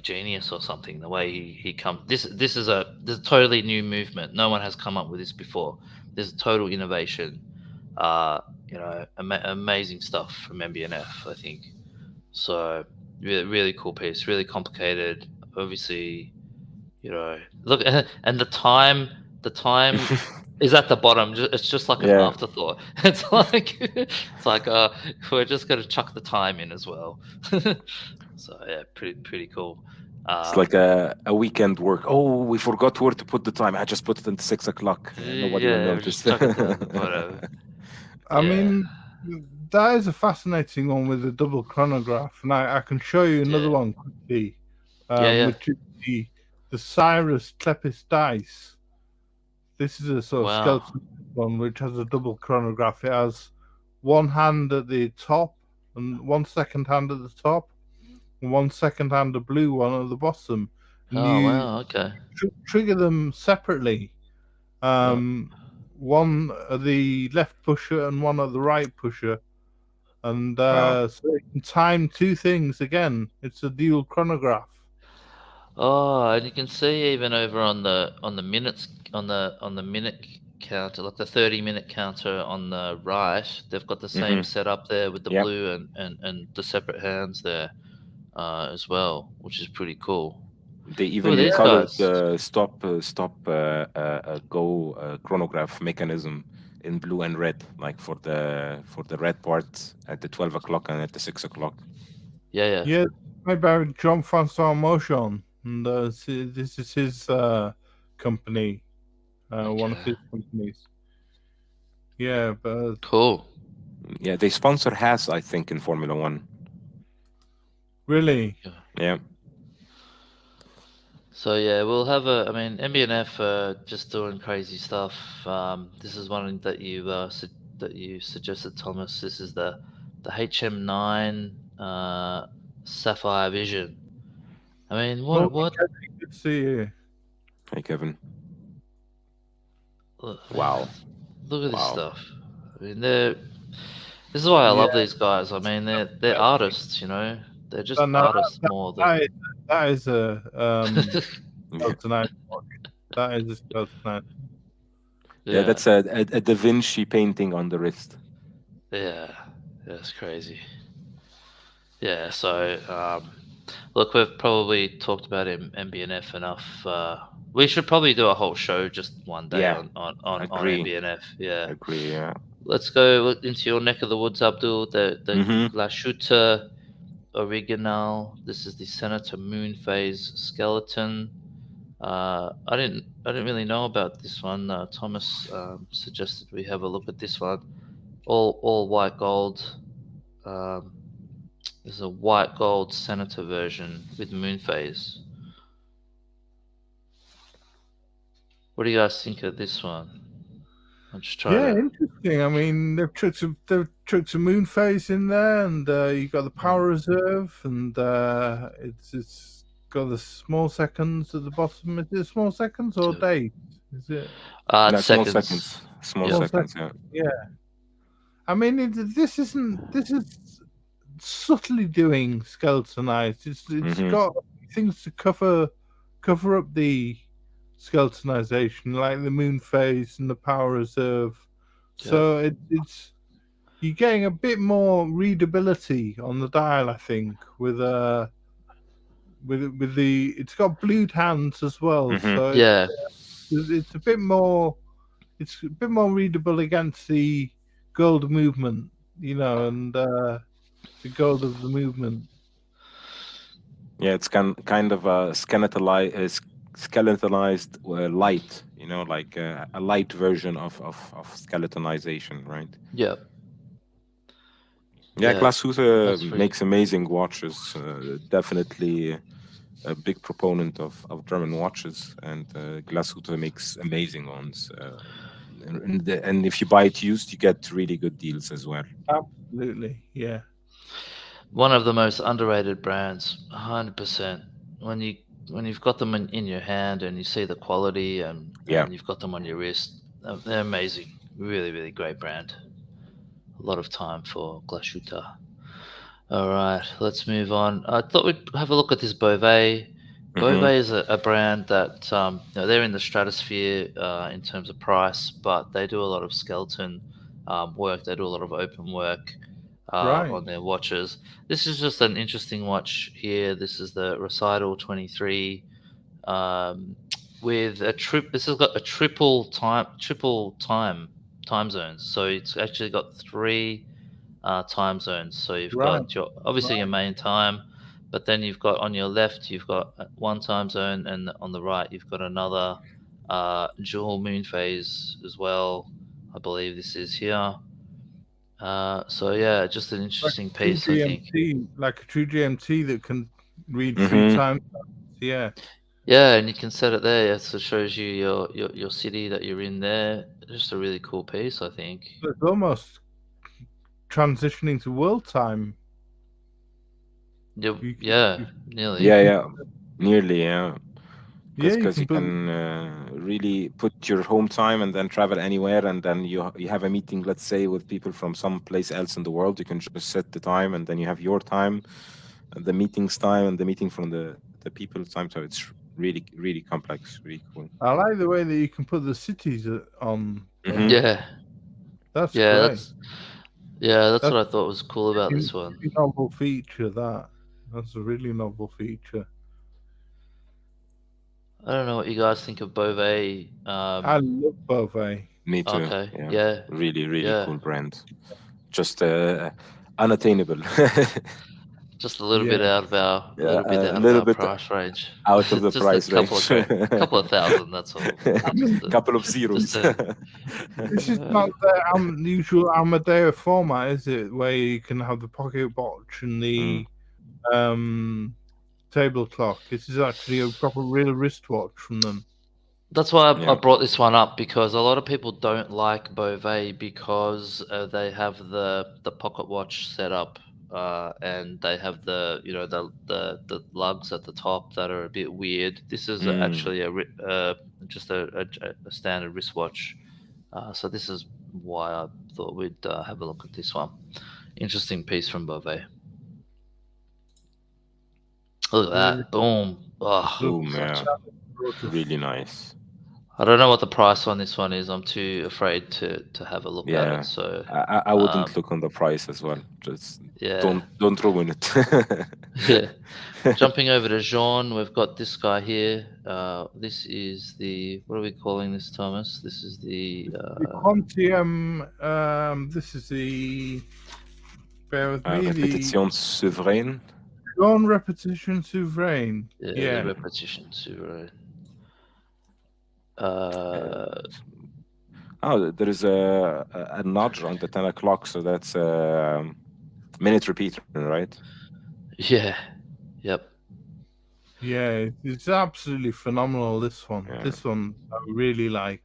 genius or something. The way he comes, this is a totally new movement. No one has come up with this before. There's a total innovation. You know, amazing stuff from MB&F, I think. So really cool piece, really complicated. Obviously, you know, look, and the time is at the bottom. It's just like an afterthought. It's like we're just gonna chuck the time in as well. So yeah, pretty cool. It's like a weekend work. Oh, we forgot where to put the time. I just put it at 6 o'clock. Nobody will notice. Just chuck it to whatever. I mean, that is a fascinating one with the double chronograph, and I can show you another one quickly, which is the Cyrus Klepis dice. This is a sort of skeleton one which has a double chronograph. It has one hand at the top and 1 second hand at the top, and 1 second hand, a blue one at the bottom. And wow, okay. Trigger them separately. One at the left pusher and one at the right pusher, and so you can time two things again. It's a dual chronograph. Oh, and you can see even over on the minutes on the minute counter, like the 30-minute counter on the right, they've got the same setup there with the blue and the separate hands there as well, which is pretty cool. They even colored the stop go chronograph mechanism in blue and red, like for the red part at the 12 o'clock and at the 6 o'clock. Yeah. Made by Jean-Francois Mochon, and this is his company, one of his companies. Yeah, but cool. Yeah, they sponsor Haas, I think, in Formula One. Really? Yeah. So yeah, we'll have I mean, MB&F just doing crazy stuff. This is one that you suggested, Thomas. This is the HM9 Sapphire Vision. I mean, what? Good to see you. Hey, Kevin. Look, wow. Look at this stuff. I mean, this is why I love these guys. I mean, they're artists, you know. They're just artists more than. That is a skeletonized watch. That is a skeletonized. Yeah, that's a Da Vinci painting on the wrist. Yeah, that's crazy. Yeah, so look, we've probably talked about MB&F enough. We should probably do a whole show just one day on MB&F. Yeah, agree. Yeah. Let's go into your neck of the woods, Abdul. The La Chute Original. This is the Senator Moon Phase skeleton. I didn't really know about this one. Thomas suggested we have a look at this one. All white gold. There's a white gold Senator version with moon phase. What do you guys think of this one? I'm just trying. Yeah, interesting. I mean, they've chucked some moon phase in there, and you got the power reserve, and it's got the small seconds at the bottom. Is it small seconds or days? Is it? Seconds. Small seconds. Yeah. I mean, this is subtly doing skeletonized. It's got things to cover up the skeletonization, like the moon phase and the power reserve. So it's you're getting a bit more readability on the dial, I think, with the it's got blued hands as well. So it's a bit more readable against the gold movement, you know, and the gold of the movement. Yeah, it's kind of a skeletonized light, you know, like a light version of skeletonization, right? Yeah. Yeah, Glashütte makes amazing watches. Definitely a big proponent of German watches, and Glashütte makes amazing ones. And if you buy it used, you get really good deals as well. Absolutely, yeah. One of the most underrated brands, 100%. when you've got them in your hand and you see the quality and you've got them on your wrist, they're amazing. Really, really great brand. A lot of time for Glashütte. All right, let's move on. I thought we'd have a look at this Beauvais. Beauvais is a brand that they're in the stratosphere in terms of price, but they do a lot of skeleton work. They do a lot of open work on their watches. This is just an interesting watch here. This is the Recital 23 with a trip. This has got a triple time zones. So it's actually got 3 time zones. So you've got your your main time, but then you've got on your left you've got 1 time zone, and on the right you've got another dual moon phase as well. I believe this is here. So yeah, just an interesting piece. I think like a true GMT that can read 3 times. Yeah. Yeah, and you can set it there. Yeah, so it shows you your city that you're in there. Just a really cool piece, I think. It's almost transitioning to world time. Nearly. Yeah, nearly. Yeah, because you can really put your home time and then travel anywhere, and then you have a meeting, let's say, with people from some place else in the world. You can just set the time, and then you have your time, the meeting's time, and the meeting from the people's time. So it's really, really complex, really cool. I like the way that you can put the cities on. Yeah, that's great. That's what I thought was cool about this one. Novel feature. That's a really novel feature. I don't know what you guys think of Beauvais. I love Beauvais. Me too. Okay. Yeah. Really, really cool brand. Just unattainable. Just a little bit out of our price range. Out of the price range. A couple of thousand. That's all. A couple of zeros. This is not the usual Amadeo format, is it? Where you can have the pocket watch and the table clock. This is actually a proper real wristwatch from them. That's why I brought this one up, because a lot of people don't like Beauvais because they have the pocket watch setup. And they have the the lugs at the top that are a bit weird. This is actually just a standard wristwatch. So this is why I thought we'd have a look at this one. Interesting piece from Beauvais. Look at that! Boom! Oh, boom! Yeah, really nice. I don't know what the price on this one is. I'm too afraid to have a look at it. So I wouldn't look on the price as well. Just don't ruin it. Jumping over to Jean, we've got this guy here. This is the, what are we calling this, Thomas? This is the Quantium. This is the. Bear with me. Repetition souveraine. Jean Repetition Souverain. Yeah. The Repetition Souverain. There is a nudge on the 10 o'clock, so that's a minute repeater, right? Yeah. Yep. Yeah, it's absolutely phenomenal. This one, this one, I really like.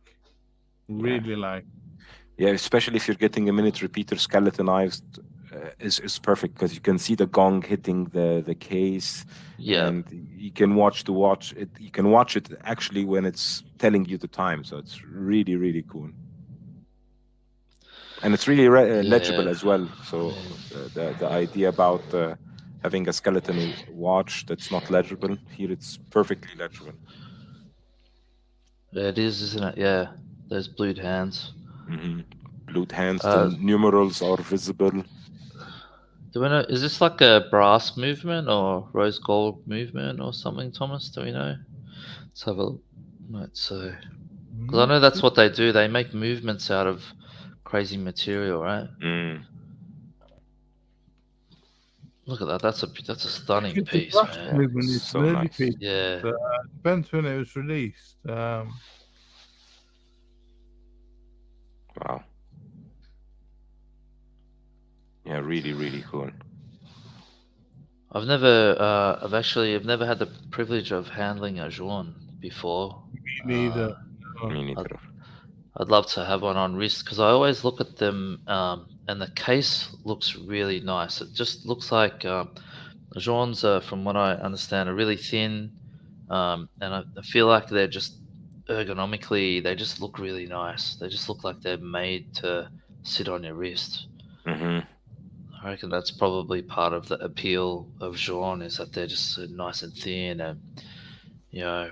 Yeah, especially if you're getting a minute repeater skeletonized, is perfect because you can see the gong hitting the case. Yeah, and you can watch the watch. You can watch it actually when it's telling you the time. So it's really, really cool, and it's really legible as well. So the idea about having a skeleton watch that's not legible here, it's perfectly legible. Yeah, it is, isn't it? Yeah, those blued hands. Blued hands. The numerals are visible. Do we know? Is this like a brass movement or rose gold movement or something, Thomas? Do we know? Let's have a look. So, because I know that's what they do. They make movements out of crazy material, right? Look at that. That's a stunning piece, man. Movement is so really nice. piece. Yeah. Depends when it was released. Wow. Yeah, really, really cool. I've never had the privilege of handling a Joan before. Me neither. Me neither. I'd love to have one on wrist because I always look at them and the case looks really nice. It just looks like Jeans are, from what I understand, are really thin, and I feel like they're just ergonomically, they just look really nice. They just look like they're made to sit on your wrist. Hmm. I reckon that's probably part of the appeal of Jean, is that they're just so nice and thin, and you know,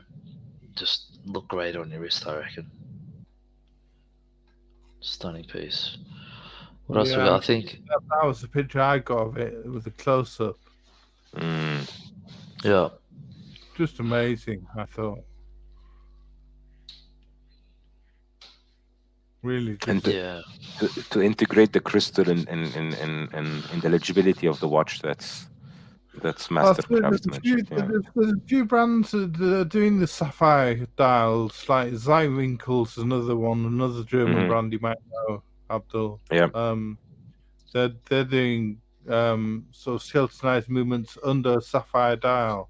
just look great on your wrist. I reckon. Stunning piece. What else we got? I think. that was the picture I got of it with a close up. Yeah. Just amazing, I thought. Really, And just, Yeah. to integrate the crystal in the legibility of the watch, that's master craftsmanship. Yeah. there's a few brands that are doing the sapphire dials, like Zeitwinkel's another one, another German Mhm. brand you might know, Abdul. Yeah. They're doing sort of skeletonized movements under a sapphire dial,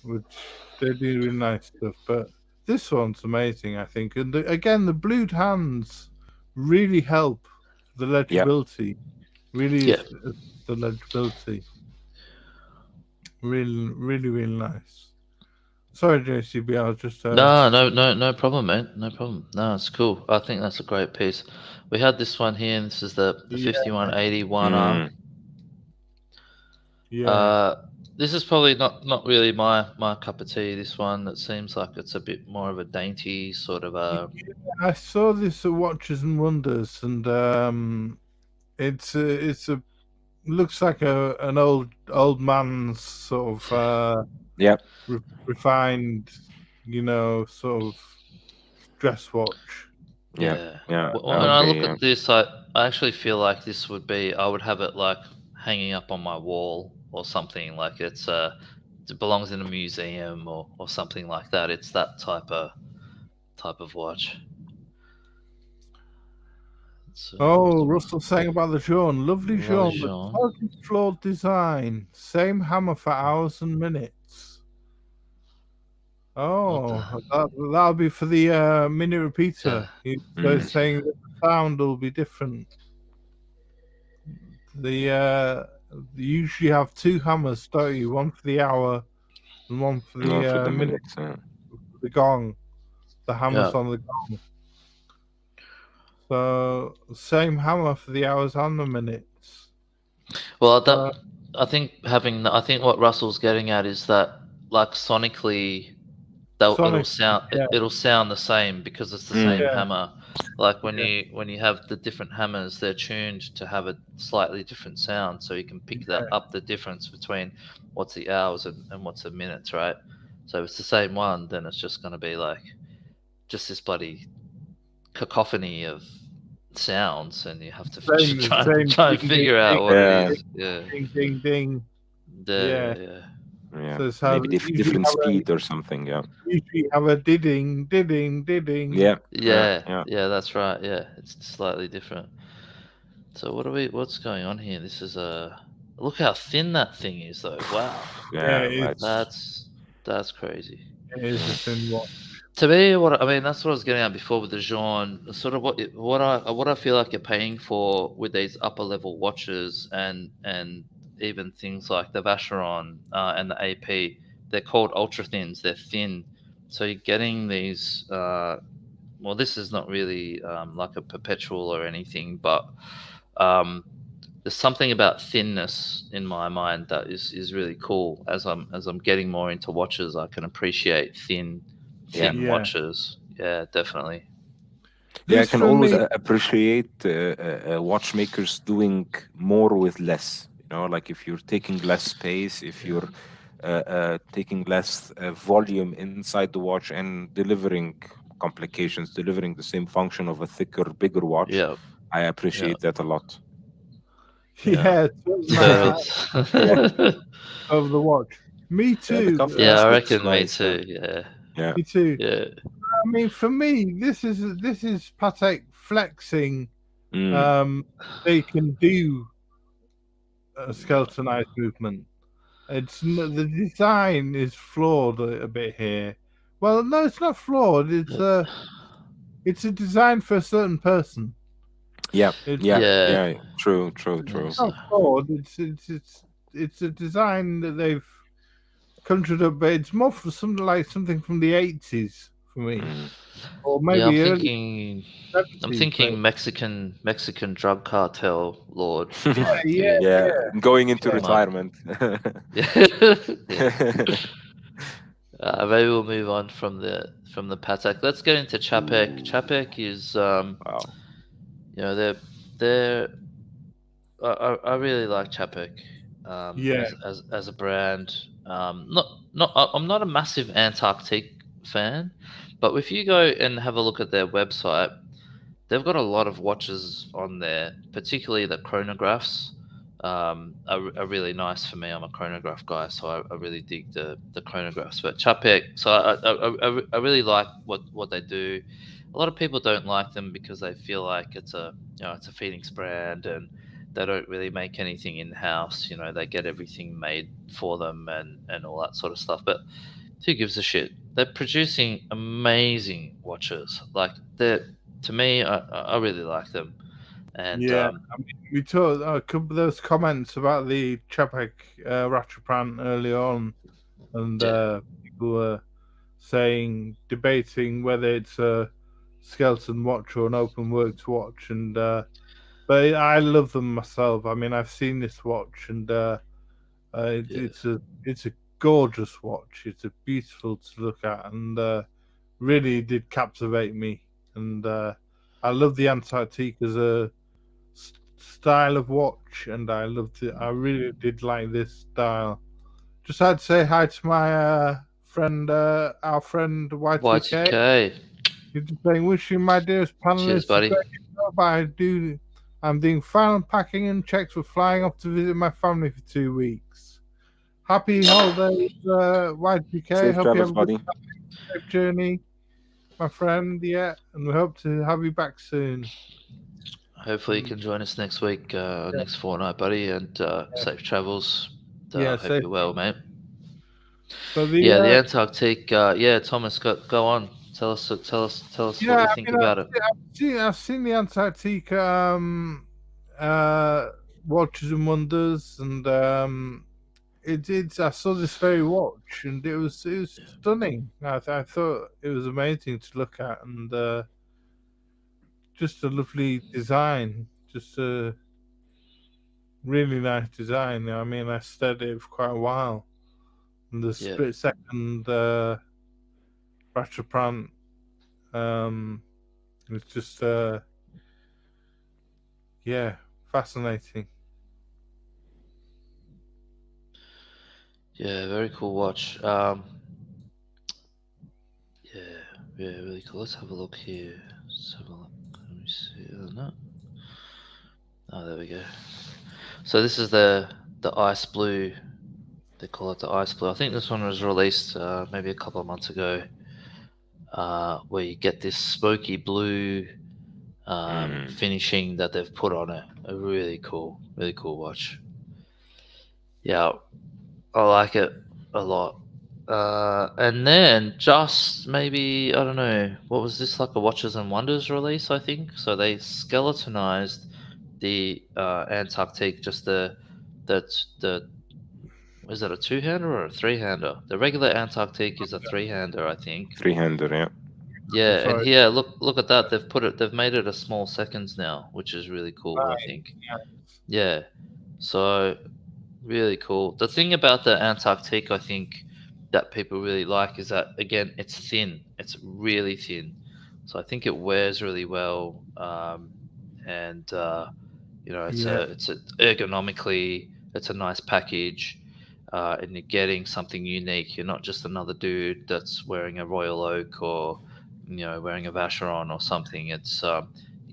which they're doing really nice stuff. But this one's amazing, I think. And again, the blued hands really help the legibility. Really Yeah. is the legibility. Really, really, really nice. Sorry, JCB, I was just No problem, man. No problem. No, it's cool. I think that's a great piece. We had this one here, and this is the Yeah. 5181R. Yeah. This is probably not really my cup of tea. This one, that seems like it's a bit more of a dainty sort of a. I saw this at Watches and Wonders, and it's a looks like an old man's sort of Yeah. refined, sort of dress watch. Yeah. When I look at this, I actually feel like this would be. I would have it like hanging up on my wall or something. Like it belongs in a museum or something like that. It's that type of watch. Russell's saying about the Jean. Lovely Jean, but totally flawed design. Same hammer for hours and minutes. That'll be for the mini repeater. They're saying that the sound will be different. You usually have two hammers, don't you? One for the hour and one for the minutes. The gong. The hammers on the gong. So same hammer for the hours and the minutes. Well, I think what Russell's getting at is that, like, sonically, it'll sound the same because it's the same hammer. Like when you have the different hammers, they're tuned to have a slightly different sound, so you can pick up the difference between what's the hours and what's the minutes, right? So if it's the same one, then it's just going to be like just this bloody cacophony of sounds, and you have to try and figure out what it is. Yeah. Ding, ding, ding. Yeah. So maybe different speed or something. Yeah. Usually have a ding, ding, ding. Yeah. That's right. Yeah, it's slightly different. So what's going on here? This is look how thin that thing is, though. Wow. Yeah. That's crazy. It is a thin watch. To me, that's what I was getting at before with the Jean. Sort of what I feel like you're paying for with these upper level watches and even things like the Vacheron and the AP. They're called ultra thins. They're thin, so you're getting these. Well, this is not really like a perpetual or anything, but there's something about thinness in my mind that is really cool. As I'm getting more into watches, I can appreciate thin watches. Yeah, definitely. Yeah, I can always appreciate watchmakers doing more with less. Like if you're taking less space, if you're taking less volume inside the watch and delivering complications, delivering the same function of a thicker, bigger watch. Yeah, I appreciate that a lot. Yeah, of the watch. Me too. Yeah, I reckon me too. Yeah. Me too. Yeah. I mean, for me, this is Patek flexing. They can do a skeletonized movement. The design is flawed a bit here. Well, no, it's not flawed. It's a design for a certain person. Yeah, It's Yeah. True. Yes. not fraud. It's a design that they've conjured up, but it's more for something from the 80s for me, Mm. or Yeah, maybe early I'm 70s. thinking Mexican drug cartel lord. Yeah, Yeah, going into Yeah. retirement. Yeah. Maybe we'll move on from the Patek. Let's get into Chapek. Ooh. Chapek is Wow. they're I really like Chapek Yeah. as a brand. I'm not a massive Antarctic fan, but if you go and have a look at their website, they've got a lot of watches on there, particularly the chronographs. Are really nice for me. I'm a chronograph guy, so I really dig the chronographs. But Chapek, so I really like what they do. A lot of people don't like them because they feel like it's a it's a Phoenix brand and they don't really make anything in house. They get everything made for them and all that sort of stuff. But who gives a shit? They're producing amazing watches. Like to me, I really like them. And Yeah, I mean, we talked a couple of those comments about the Chapek Rattrapant early on, and people were debating whether it's a skeleton watch or an open works watch, and but I love them myself. I mean, I've seen this watch, and it's a gorgeous watch. It's a beautiful to look at, and really did captivate me. And I love the Antarctique as a style of watch, and I loved it. I really did like this style. Just had to say hi to my friend, our friend Y2K. Y2K. He's just saying, wishing my dearest panelists Cheers, buddy. a great job. I'm doing final packing and checks. We're flying off to visit my family for 2 weeks. Happy holidays, Y2K. Safe Hope travels, you have a buddy. safe journey, my friend. Yeah, and we hope to have you back soon. Hopefully you can join us next week, next fortnight, buddy, and safe travels. Yeah, Hope you're well, mate. So the Antarctique. Thomas, go on. Tell us what you think about it. I've seen the Antarctique Watches and Wonders, and I saw this very watch, and it was stunning. I thought it was amazing to look at, and just a lovely design, just a really nice design. I mean, I studied it for quite a while, and the split second Rattrapant, it's just fascinating. Yeah, very cool watch. Really cool. Let's have a look here. Let's have a look. Let me see. No. Oh, there we go. So this is the ice blue. They call it the ice blue. I think this one was released maybe a couple of months ago. Where you get this smoky blue finishing that they've put on it. A really cool watch. Yeah, I like it a lot. And then just maybe, I don't know, what was this, like a Watches and Wonders release, I think? So they skeletonized the Antarctique, just is it a two-hander or a three-hander? The regular Antarctique is a three-hander, I think. Three-hander, yeah. Yeah, and here, look at that. They've made it a small seconds now, which is really cool, I think. Yeah. So really cool. The thing about the Antarctique, I think, that people really like is that, again, it's thin. It's really thin. So I think it wears really well. And it's ergonomically, it's a nice package. And you're getting something unique. You're not just another dude that's wearing a Royal Oak or wearing a Vacheron or something. It's you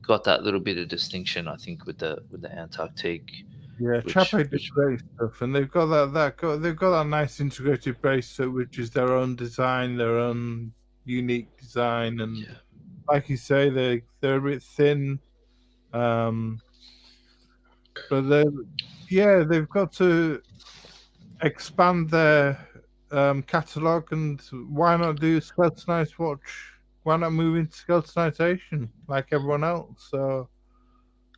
got that little bit of distinction, I think, with the Antarctique. Yeah, Chapek did great stuff, and they've got that nice integrated bracelet, which is their own design, their own unique design, and like you say, they're a bit thin, but they've got to expand their catalog, and why not do a skeletonized watch? Why not move into skeletonization like everyone else? So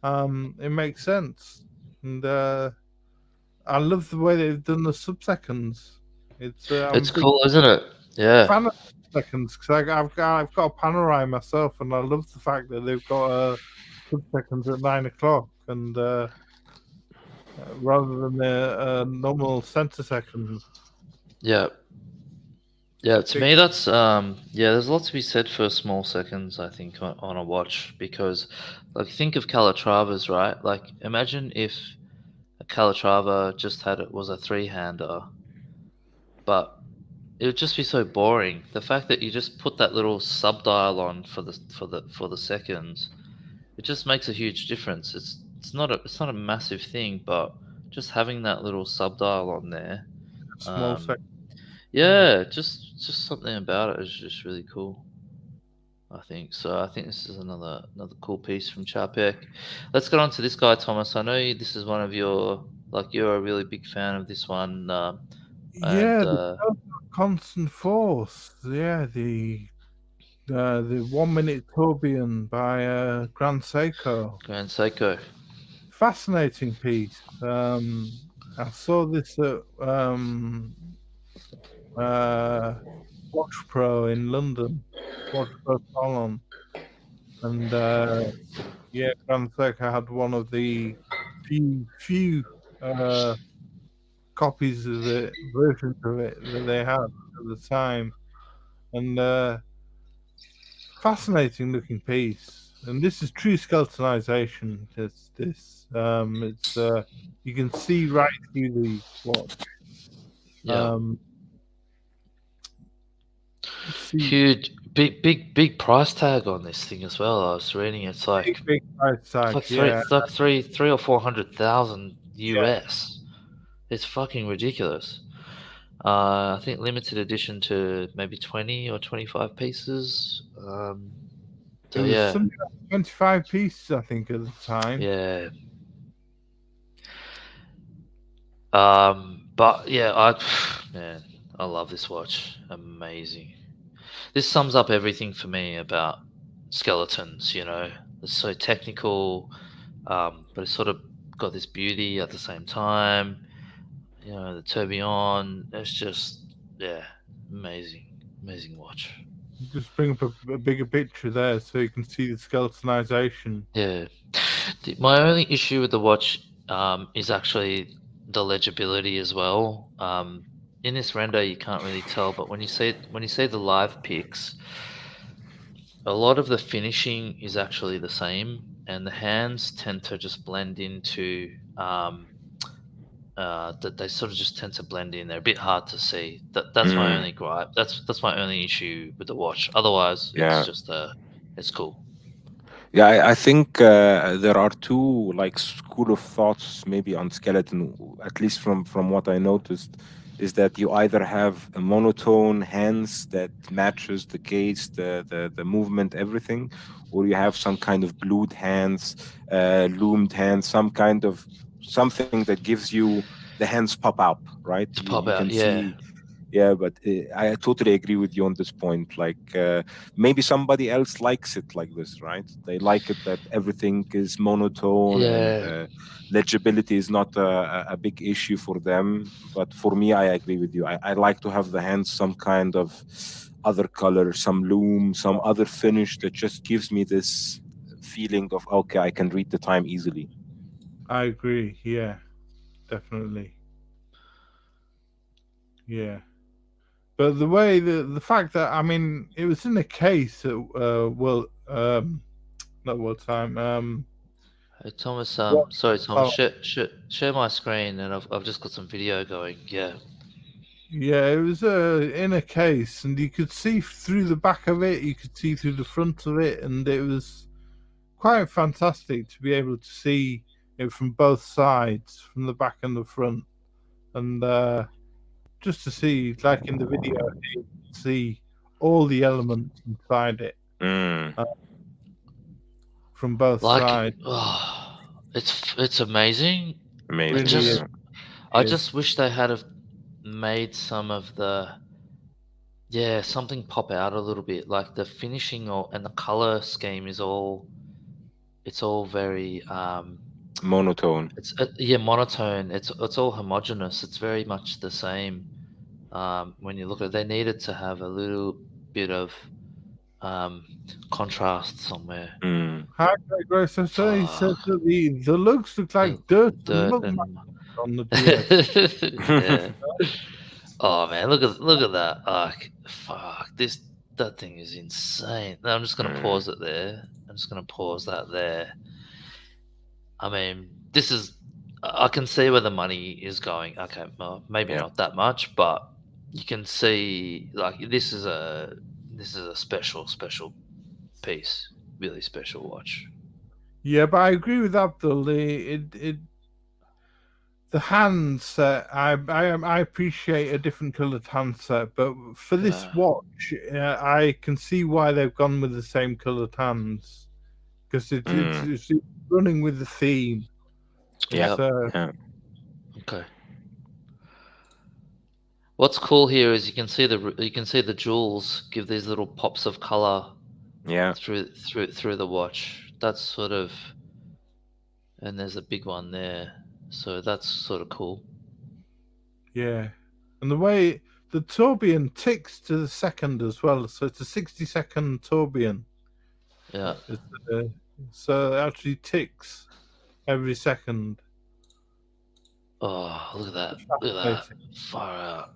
it makes sense, and I love the way they've done the sub-seconds. I'm It's a big cool, isn't it? Yeah. fan of seconds because I've got a Panerai myself, and I love the fact that they've got sub-seconds at 9 o'clock, and rather than the normal center seconds. Yeah. Yeah, to Big- me that's there's a lot to be said for small seconds, I think, on a watch, because like think of Calatravas, right? Like imagine if a Calatrava just was a three-hander, but it would just be so boring. The fact that you just put that little sub dial on for the seconds, it just makes a huge difference. It's not a massive thing, but just having that little sub dial on there, small seconds. yeah, just something about it is just really cool. I think so. I think this is another cool piece from Chapek. Let's get on to this guy, Thomas. I know this is one of your you're a really big fan of this one, and Yeah, the constant force. Yeah, the 1 minute tourbillon by Grand Seiko. Grand Seiko. Fascinating piece. I saw this at Watch Pro in London, Watch Pro Salon, and Grand Seiko had one of the few copies of it, versions of it that they had at the time, and fascinating looking piece. And this is true skeletonization. It's you can see right through the watch. Yeah. See, Big price tag on this thing as well. I was reading it's like big price tag. it's like three or 400,000 US. It's fucking ridiculous. I think limited edition to maybe 20 or 25 pieces. It was something like 25 pieces, I think, at the time. Yeah. But yeah, I love this watch. Amazing. This sums up everything for me about skeletons. You know, it's so technical, but it's sort of got this beauty at the same time. You know, the tourbillon. It's just amazing watch. Just bring up a bigger picture there so you can see the skeletonization. Yeah. My only issue with the watch is actually the legibility as well. In this render, you can't really tell, but when you see the live pics, a lot of the finishing is actually the same, and the hands tend to just blend into. That they sort of just tend to blend in. They're a bit hard to see. That's my only gripe. That's my only issue with the watch. Otherwise, it's just it's cool. Yeah, I think there are two school of thoughts maybe on skeleton, at least from what I noticed, is that you either have a monotone hands that matches the case, the movement, everything, or you have some kind of blued hands, loomed hands, some kind of something that gives you the hands pop up, right? You can see. Yeah, but I totally agree with you on this point. Maybe somebody else likes it like this, right? They like it that everything is monotone and legibility is not a big issue for them. But for me, I agree with you. I like to have the hands some kind of other color, some loom, some other finish that just gives me this feeling of, okay, I can read the time easily. I agree. Yeah, definitely. Yeah. But the fact that, I mean, it was in a case at not World Time. Hey Thomas, sorry Thomas, share my screen, and I've just got some video going. Yeah. Yeah, it was in a case, and you could see through the back of it, you could see through the front of it, and it was quite fantastic to be able to see it from both sides, from the back and the front, and just to see, like in the video, you can see all the elements inside it from both sides. Oh, it's amazing. Amazing. I just wish they had have made some of the something pop out a little bit, like the finishing and the color scheme is all it's all very monotone. it's yeah, monotone. It's all homogeneous. It's very much the same. When you look at it, they needed to have a little bit of contrast somewhere. Hi, Grace. So he says Fuck. that the lugs look like dirt and mud on the DS. Yeah. Oh man, look at that. Fuck, that thing is insane. No, I'm just gonna pause it there. I'm just gonna pause that there. I mean, I can see where the money is going. Okay, well, maybe not that much, but you can see like this is a special piece, really special watch. Yeah, but I agree with Abdul. The handset, I appreciate a different coloured handset, but for this watch, I can see why they've gone with the same coloured hands because it's running with the theme. Yeah. Okay. What's cool here is you can see the jewels give these little pops of color. Yeah. Through the watch. That's sort of, and there's a big one there, so that's sort of cool. Yeah, and the way the tourbillon ticks to the second as well, so it's a 60-second tourbillon. Yeah. So it actually ticks every second. Oh, look at that! Look at that! Far out,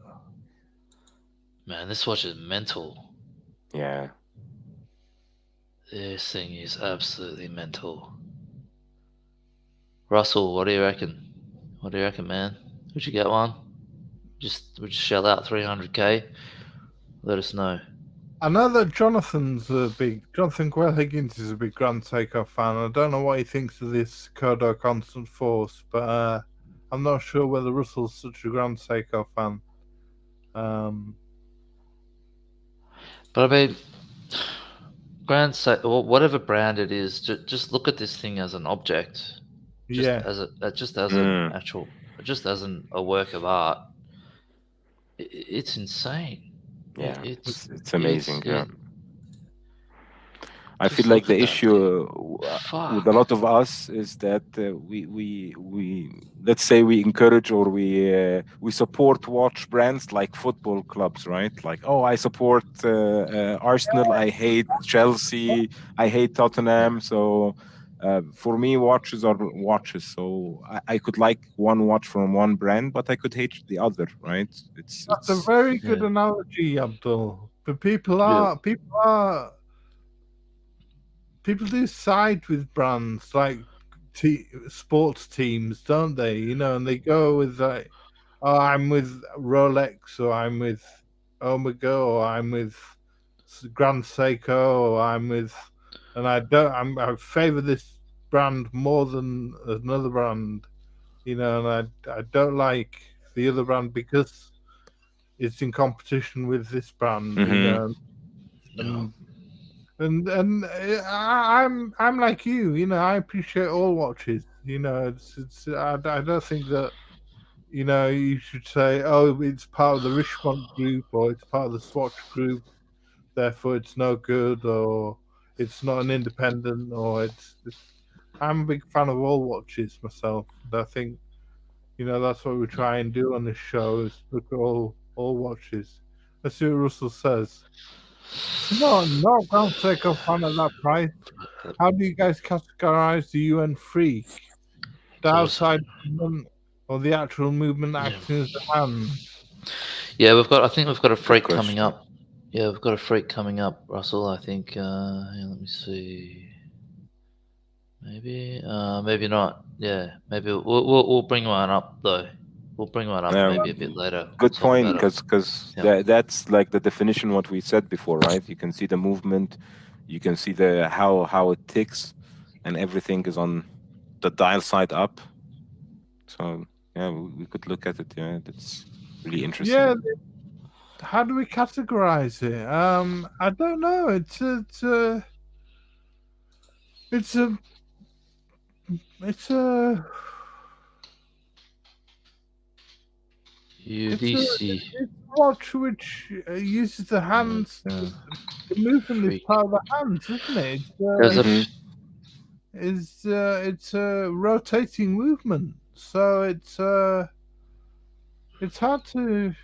man. This watch is mental. Yeah. This thing is absolutely mental. Russell, what do you reckon? What do you reckon, man? Would you get one? Would you shell out 300k? Let us know. I know that Jonathan Gwell Higgins is a big Grand Takeoff fan. I don't know what he thinks of this Kodo Constant Force, but I'm not sure whether Russell's such a Grand Takeoff fan. But I mean, whatever brand it is, just look at this thing as an object. As a work of art. It's insane. Yeah, it's amazing. I feel like the issue with a lot of us is that we let's say we encourage or we support watch brands like football clubs, right? Like, oh, I support Arsenal, I hate Chelsea, I hate Tottenham. So for me, watches are watches. So I could like one watch from one brand, but I could hate the other, right? That's a very good analogy, Abdul. But people do side with brands like sports teams, don't they? You know, and they go with like, oh, I'm with Rolex, or I'm with Omega, or I'm with Grand Seiko, or I'm with, and I favor this brand more than another brand, you know, and I don't like the other brand because it's in competition with this brand, you know, and I'm like you know, I appreciate all watches, you know. I don't think that, you know, you should say, oh, it's part of the Richmond group or it's part of the Swatch group, therefore it's no good, or it's not an independent, or I'm a big fan of all watches myself. And I think, you know, that's what we try and do on this show, is look at all watches. Let's see what Russell says. No, Grand Seiko fan at that price. How do you guys categorize the UN freak? The outside movement or the actual movement acting as the hand? Yeah, I think we've got a freak coming up. Yeah, we've got a freak coming up, Russell. I think. Let me see. Maybe, maybe not. Yeah, maybe we'll bring one up though. We'll bring one up maybe a bit later. Good point, because that's like the definition what we said before, right? You can see the movement, you can see the how it ticks, and everything is on the dial side up. So yeah, we could look at it. Yeah, that's really interesting. Yeah, how do we categorize it? I don't know. It's a watch which uses the hands. The movement is part of the hands, isn't it? is it's a rotating movement, so it's hard to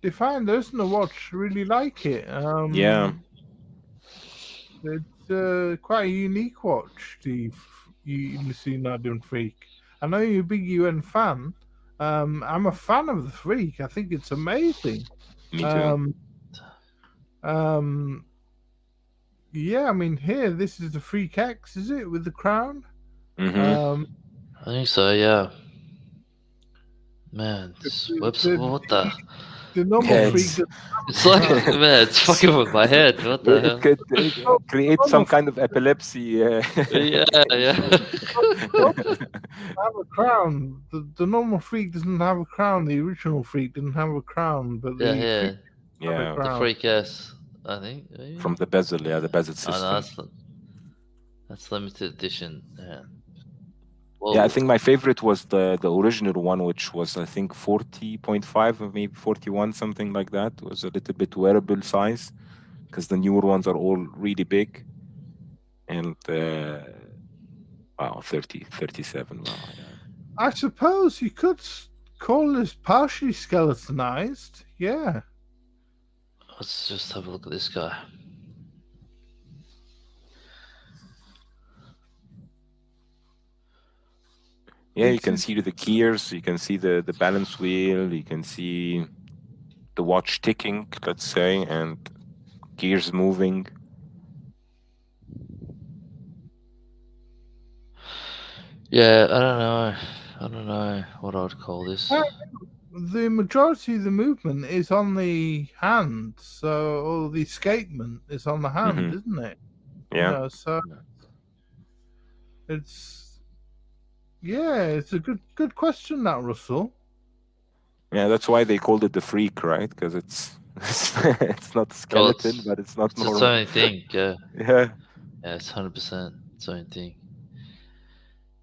define. There isn't a watch really like it. Yeah. It's quite a unique watch, the Lucina Freak. I know you're a big UN fan. I'm a fan of the Freak. I think it's amazing. Me too. Yeah, I mean, here, this is the Freak X, is it, with the crown? Mm-hmm. I think so, yeah. Man, this website, what the? The normal Yeah, Freak. It's like, man, it's fucking with my head. What the hell? It could create some kind of epilepsy. Yeah, yeah. Have a crown. The normal Freak doesn't have a crown. The original Freak didn't have a crown, but the Yeah, Freak have a Yeah. The crown. Freak S, I think. Maybe? From the bezel, yeah, the bezel Oh, no, system. that's limited edition. Yeah. Yeah, I think my favorite was the original one, which was I think 40.5 or maybe 41, something like that. It was a little bit wearable size, because the newer ones are all really big. And wow, 37. Wow, yeah. I suppose you could call this partially skeletonized. Yeah. Let's just have a look at this guy. Yeah, you can see the gears, you can see the balance wheel, you can see the watch ticking, let's say, and gears moving. Yeah, I don't know what I would call this. The majority of the movement is on the hand, so all the escapement is on the hand, isn't it? Yeah. You know, so it's a good question, that, Russell. Yeah, that's why they called it the Freak, right? Because it's it's not a skeleton, but it's not normal. It's its own thing, yeah. Yeah. Yeah, it's 100% its own thing.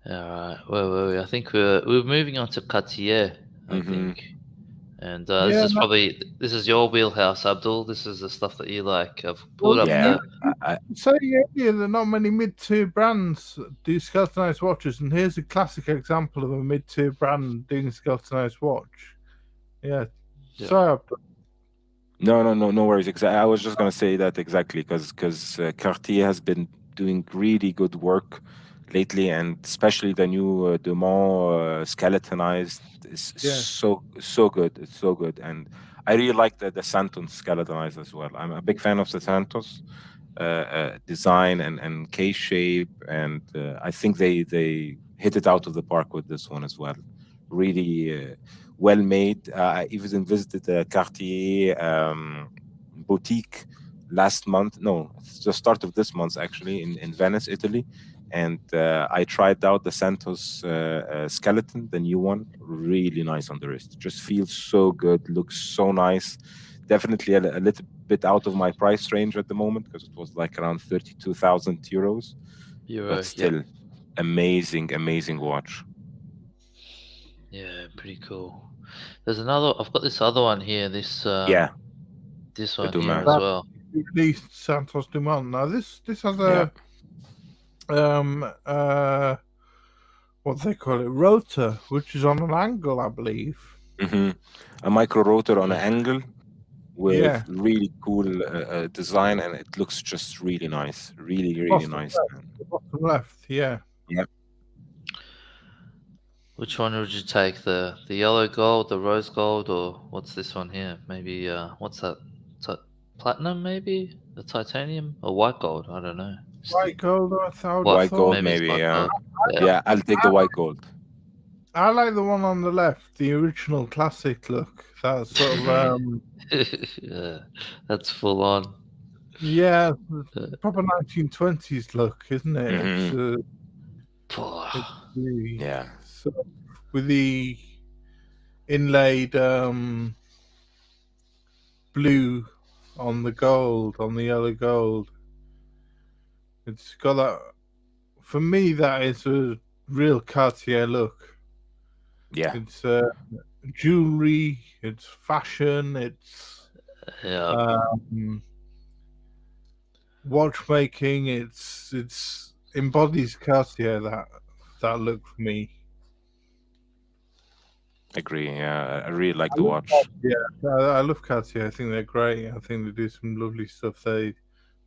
All right. Well, I think we're moving on to Cartier, I think. And this is your wheelhouse, Abdul. This is the stuff that you like. I've pulled up. Yeah. So earlier that not many mid-tier brands do skeletonized watches, and here's a classic example of a mid-tier brand doing a skeletonized watch. Yeah. Sorry, Abdul. No worries. I was just gonna say that exactly because Cartier has been doing really good work lately, and especially the new Dumont skeletonized is so good. It's so good, and I really like the Santos skeletonized as well. I'm a big fan of the Santos design and case shape, and I think they hit it out of the park with this one as well. Really well made. I even visited a Cartier boutique last month. No, it's the start of this month actually in Venice, Italy. And I tried out the Santos skeleton, the new one. Really nice on the wrist. Just feels so good. Looks so nice. Definitely a little bit out of my price range at the moment because it was like around 32,000 euros. But still, amazing watch. Yeah, pretty cool. There's another. I've got this other one here. This this one here as well. The Santos Dumont. Now this has a what they call it, rotor, which is on an angle, I believe. A micro rotor on an angle with really cool design, and it looks just really nice. Really nice. The bottom left, yeah. Which one would you take? The yellow gold, the rose gold, or what's this one here? Maybe what's that? Platinum, maybe the titanium or white gold? I don't know. White gold, I thought. White gold, maybe. Yeah. I'll take the white gold. I like the one on the left, the original classic look. That sort of yeah, that's full on. Yeah, proper 1920s look, isn't it? So with the inlaid blue on the gold, on the yellow gold. It's got that. For me, that is a real Cartier look. Yeah, it's jewelry, it's fashion, it's watchmaking. It's embodies Cartier, that look for me. Agree. Yeah, I really like the love watch. I love Cartier. I think they're great. I think they do some lovely stuff. They're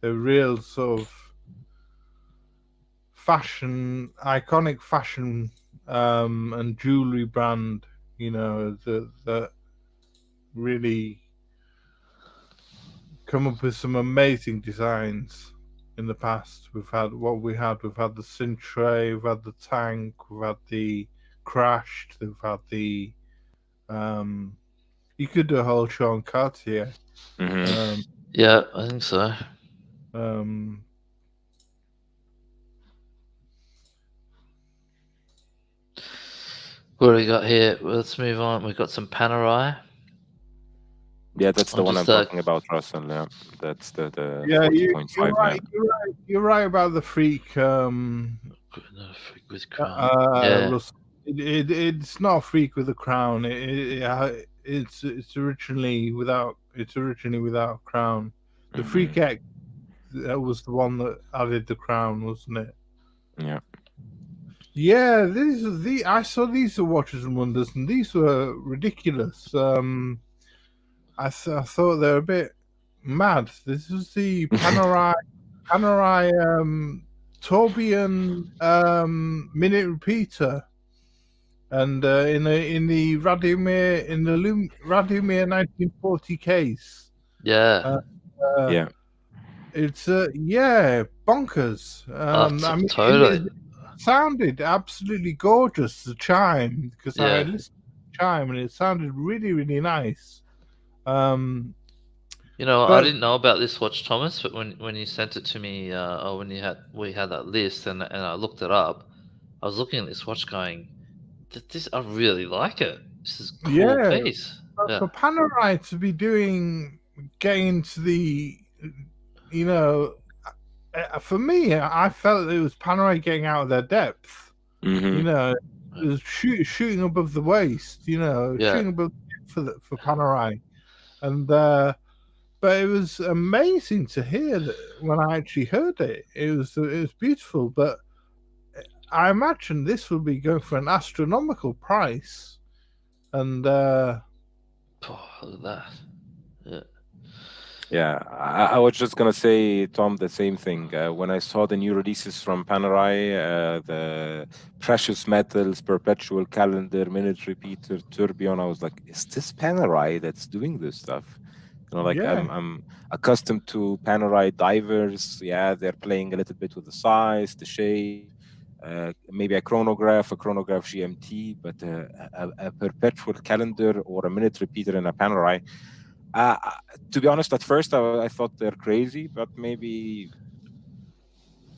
real sort of iconic fashion and jewelry brand. You know, that really come up with some amazing designs in the past. We've had the Cintre, we've had the Tank, we've had the Crashed, we've had the you could do a whole show on Cartier. Yeah, I think so. What do we got here? Well, let's move on. We've got some Panerai. Yeah, that's the one I'm talking about, Russell. Yeah, that's the 40.5 right. You're right about the Freak. With crown. Russell. It's not a Freak with a crown. It's originally without a crown. The Freak X, that was the one that added the crown, wasn't it? Yeah. Yeah, I saw these Watches and Wonders, and these were ridiculous. I thought they were a bit mad. This was the Panerai Tourbillon minute repeater, and in the Radomir 1940 case. Yeah. Yeah. It's bonkers. I mean, totally. It sounded absolutely gorgeous, the chime, because I listened to the chime and it sounded really, really nice. You know, I didn't know about this watch, Thomas, but when you sent it to me, or when we had that list and I looked it up, I was looking at this watch going, I really like it. This is a cool piece. For Panerai to be getting into the, you know, for me, I felt it was Panerai getting out of their depth. You know, it was shooting above the waist. You know, shooting above for Panerai, and but it was amazing to hear that when I actually heard it. It was beautiful, but I imagine this will be going for an astronomical price, and look at that. Yeah, I was just gonna say, Tom, the same thing. When I saw the new releases from Panerai, the precious metals, perpetual calendar, minute repeater, tourbillon, I was like, is this Panerai that's doing this stuff? You know, like I'm accustomed to Panerai divers. Yeah, they're playing a little bit with the size, the shape, maybe a chronograph GMT, but a perpetual calendar or a minute repeater in a Panerai. To be honest, at first I thought they're crazy, but maybe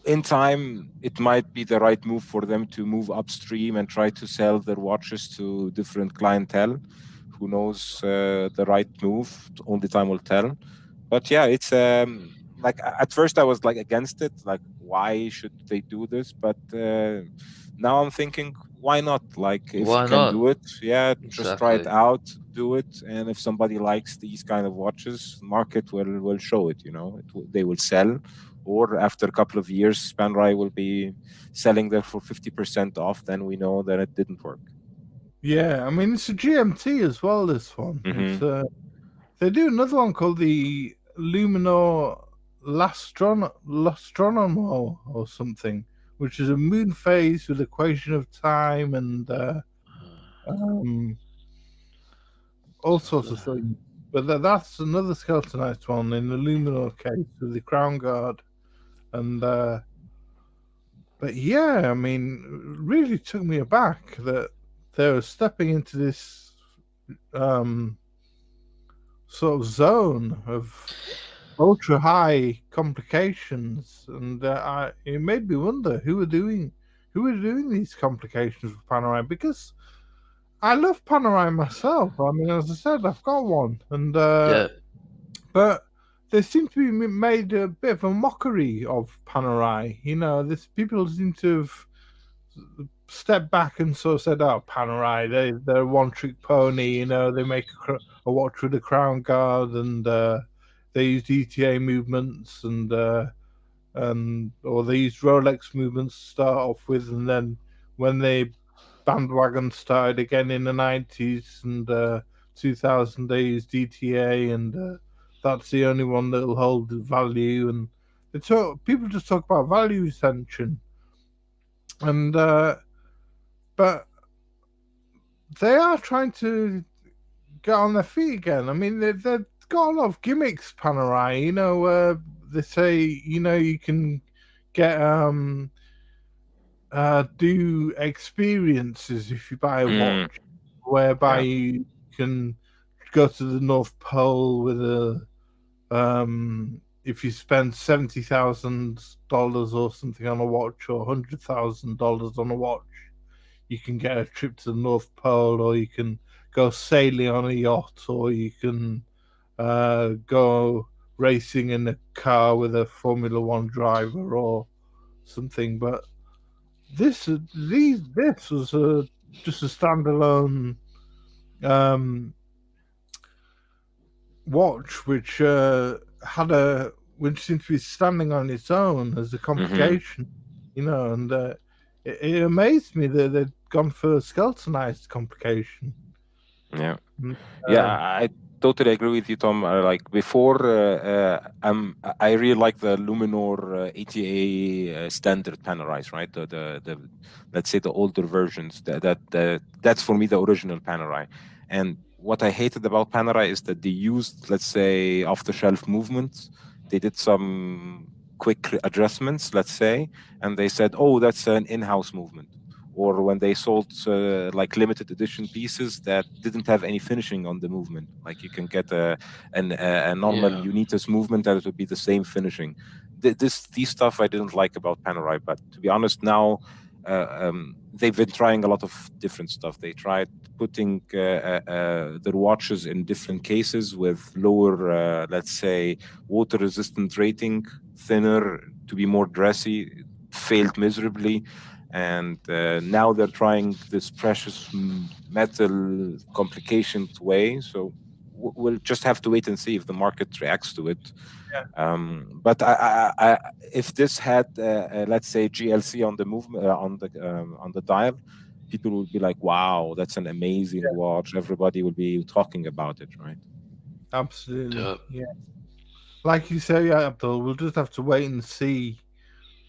in time it might be the right move for them to move upstream and try to sell their watches to different clientele. Who knows the right move? Only time will tell. But yeah, it's like at first I was like against it, like why should they do this? But now I'm thinking, why not? Like if you can do it, just try it out, do it, and if somebody likes these kind of watches, market will show it. You know, they will sell, or after a couple of years, Panerai will be selling them for 50% off. Then we know that it didn't work. Yeah, I mean it's a GMT as well. This one, it's they do another one called the Luminor L'Astronomo or something, which is a moon phase with equation of time and all sorts of things. But that's another skeletonized one in the Luminor case with the crown guard, and but yeah, I mean, it really took me aback that they were stepping into this sort of zone of ultra high complications, and it made me wonder who were doing these complications with Panerai, because I love Panerai myself. I mean, as I said, I've got one, and but they seem to be made a bit of a mockery of Panerai. You know, people seem to have stepped back and sort of said, "Oh, Panerai, they're a one-trick pony." You know, they make a watch with a crown guard, and they use ETA movements, and or these Rolex movements start off with, and then when they bandwagon started again in the 90s and 2000, they used DTA, and that's the only one that'll hold the value. And people just talk about value retention, and but they are trying to get on their feet again. I mean, they've got a lot of gimmicks, Panerai. You know, they say, you know, you can get do experiences if you buy a watch, whereby you can go to the North Pole with a if you spend $70,000 or something on a watch, or $100,000 on a watch, you can get a trip to the North Pole, or you can go sailing on a yacht, or you can go racing in a car with a Formula One driver or something. But this was just a standalone watch, which seemed to be standing on its own as a complication, you know, and it amazed me that they'd gone for a skeletonized complication. Yeah, I totally agree with you, Tom. Like before, I really like the Luminor ATA standard Panerais, right? The let's say the older versions. That's for me the original Panerai. And what I hated about Panerai is that they used, let's say, off-the-shelf movements. They did some quick adjustments, let's say, and they said, "Oh, that's an in-house movement." Or when they sold like limited edition pieces that didn't have any finishing on the movement, like you can get a normal Unitas movement that it would be the same finishing. These stuff I didn't like about Panerai, but to be honest, now they've been trying a lot of different stuff. They tried putting their watches in different cases with lower, let's say, water resistant rating, thinner, to be more dressy. Failed miserably. And now they're trying this precious metal complicated way. So we'll just have to wait and see if the market reacts to it. But if this had, let's say, GLC on the movement on the dial, people would be like, "Wow, that's an amazing watch." Everybody will be talking about it, right? Absolutely, yeah. Like you say, Abdul, we'll just have to wait and see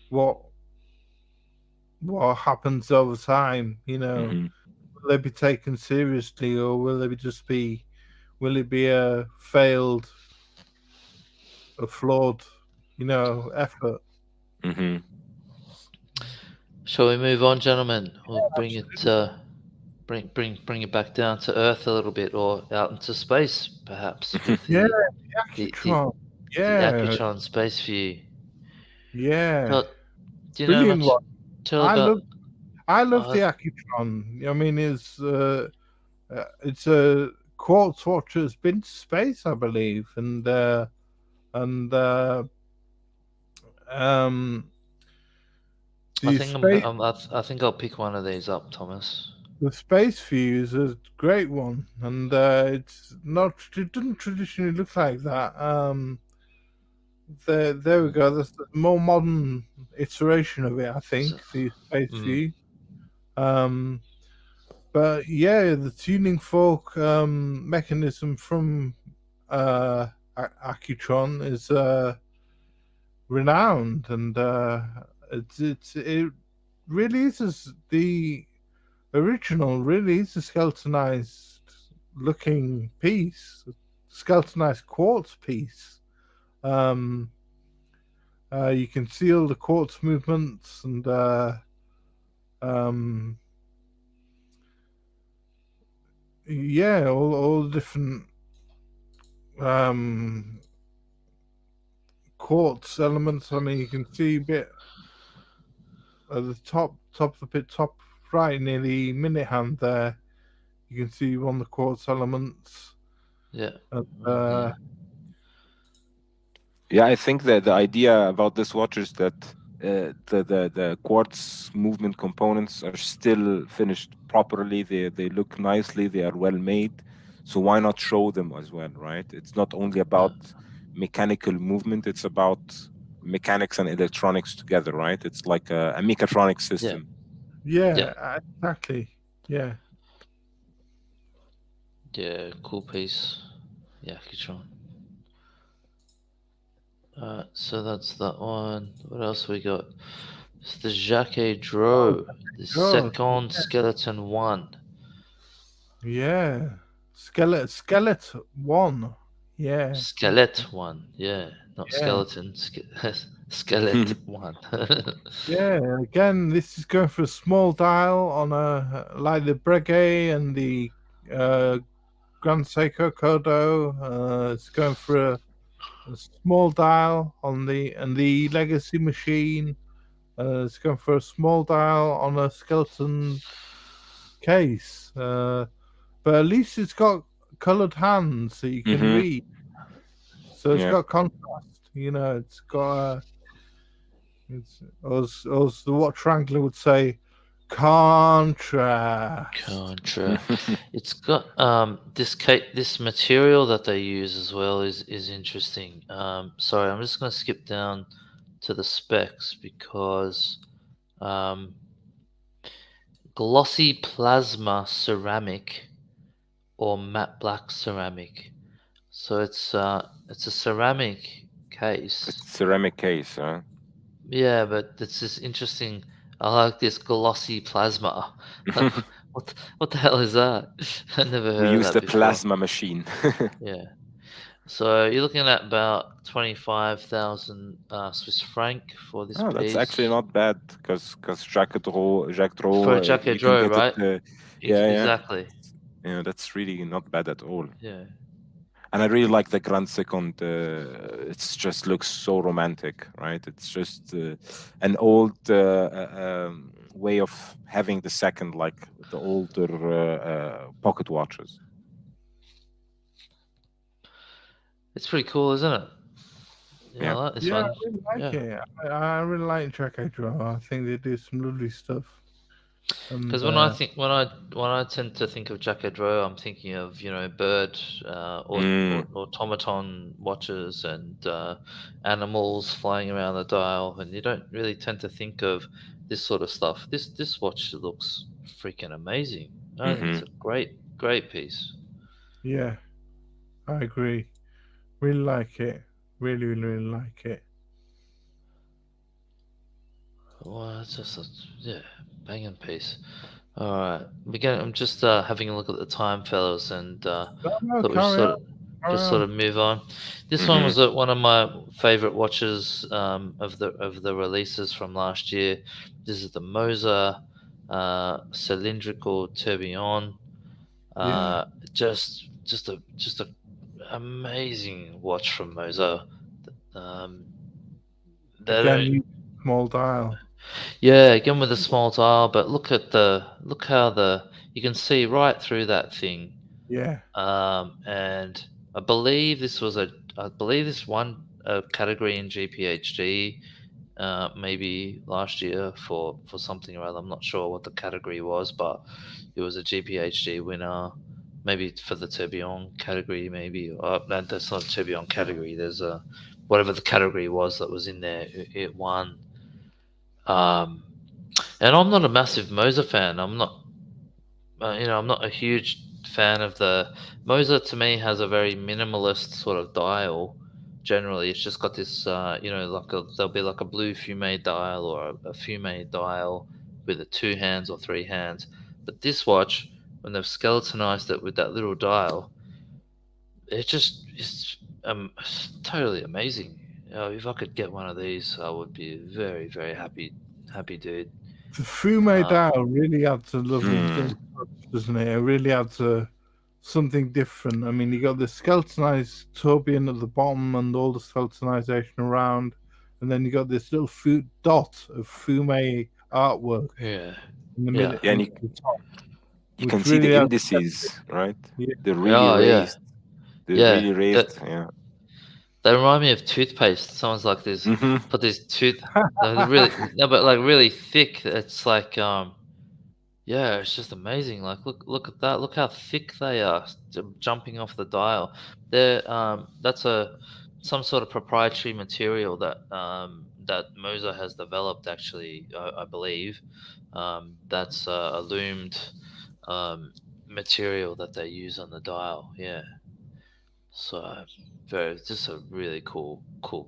what happens over time. You know, will they be taken seriously, or will it be a failed, a flawed, you know, effort? Shall we move on, gentlemen? We'll bring it bring it back down to earth a little bit, or out into space, perhaps. With the Accutron. The Accutron Space View. Yeah. Do you know much? I love the Accutron. I mean, it's a quartz watch that's been to space, I believe, and I think I'll pick one of these up, Thomas. The Space View is a great one, and it doesn't traditionally look like that. There we go. That's the more modern iteration of it, I think. The Space View. But yeah, the tuning fork mechanism from Accutron is renowned, and it really is the original. Really is a skeletonized looking piece, skeletonized quartz piece. You can see all the quartz movements, and yeah, all the different quartz elements. I mean, you can see a bit at the top right near the minute hand there. You can see one of the quartz elements. Yeah. Yeah, I think that the idea about this watch is that the quartz movement components are still finished properly. They look nicely. They are well made. So why not show them as well, right? It's not only about mechanical movement. It's about mechanics and electronics together, right? It's like a mechatronic system. Yeah, exactly. Yeah. Yeah, cool piece. Yeah, Kitron. So that's that one. What else we got? It's the Jacques Dro, the second skeleton one. Yeah. Skeleton one. Yeah. Skeleton one. Yeah, not skeleton. Skeleton one. Yeah, again, this is going for a small dial on a like the Breguet and the Grand Seiko Kodo. It's going for a small dial on the Legacy machine. It's going for a small dial on a skeleton case. But at least it's got coloured hands that you can read. So it's got contrast. You know, it's got it's as the watch wrangler would say, contrast. It's got this material that they use as well is interesting. Sorry, I'm just going to skip down to the specs because glossy plasma ceramic or matte black ceramic. So it's a ceramic case. It's a ceramic case, huh? Yeah, but it's this interesting. I like this glossy plasma. What the hell is that? I never heard We of use that the before. plasma machine. Yeah. So you're looking at about 25,000 Swiss franc for this piece. That's actually not bad because Jacques Dro, For Jacques Dro, right? Exactly. Yeah, that's really not bad at all. Yeah. And I really like the Grand Second. It just looks so romantic, right? It's just an old way of having the second, like the older pocket watches. It's pretty cool, isn't it? Yeah, I like this one. I really like it. I really like Jacques Dro. I think they do some lovely stuff. Because when I tend to think of Jacques Dro, I'm thinking of bird or automaton watches and animals flying around the dial, and you don't really tend to think of this sort of stuff. This watch looks freaking amazing. I think it's a great piece. Yeah, I agree. Really like it. Really like it. Well, it's just banging piece. All right, I'm just having a look at the time, fellas, and thought we sort of move on. This one was one of my favorite watches of the releases from last year. This is the Moser cylindrical tourbillon. Just a amazing watch from Moser. Again, small dial. Yeah, again with a small dial, but look how you can see right through that thing. Yeah. And I believe this won a category in GPHD, maybe last year for something or other. I'm not sure what the category was, but it was a GPHD winner. Maybe for the tourbillon category, maybe. No, that's not a tourbillon category. There's whatever the category was that was in there. It won. And I'm not a massive Moser fan. I'm not, I'm not a huge fan of the Moser. To me, has a very minimalist sort of dial. Generally, it's just got this, there'll be like a blue fume dial or a fume dial with 2 hands or 3 hands. But this watch, when they've skeletonized it with that little dial, it's totally amazing. If I could get one of these, I would be very, very happy dude. The fume dial really adds a lovely thing, doesn't it? It really adds something different. I mean, you got the skeletonized tourbillon at the bottom and all the skeletonization around, and then you got this little dot of fume artwork. Yeah. In the middle, and you can see the indices, right? Yeah. They're really raised. They're really raised. They remind me of toothpaste. Someone's like this, put these really thick. It's like, it's just amazing. Like, look at that. Look how thick they are, jumping off the dial. It's some sort of proprietary material that that Moser has developed. Actually, I believe that's a loomed material that they use on the dial. Yeah. So just a really cool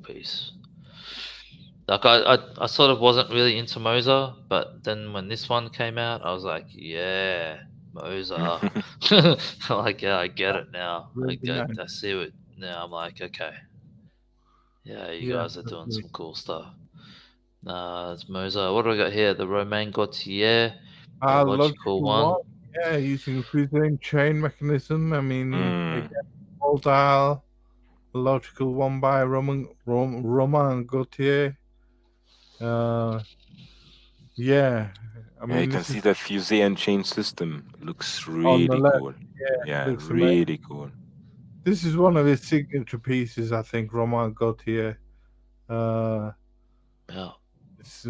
piece. Like I sort of wasn't really into Moser, but then when this one came out, I was like, yeah, Moser. Like, yeah, I get it now. Really nice. I see it now. I'm like, okay, yeah, you Yeah, guys are doing definitely. some cool stuff. It's Moser. What do we got here? The Romain Gaultier, the logical one. Yeah, using a Fusine chain mechanism. I mean, again, all dial, the logical one by Roman Gaultier. Yeah, I mean, you can see that Fusine chain system looks really cool. Yeah, looks really amazing. cool. This is one of his signature pieces, I think, Romain Gaultier. Yeah. It's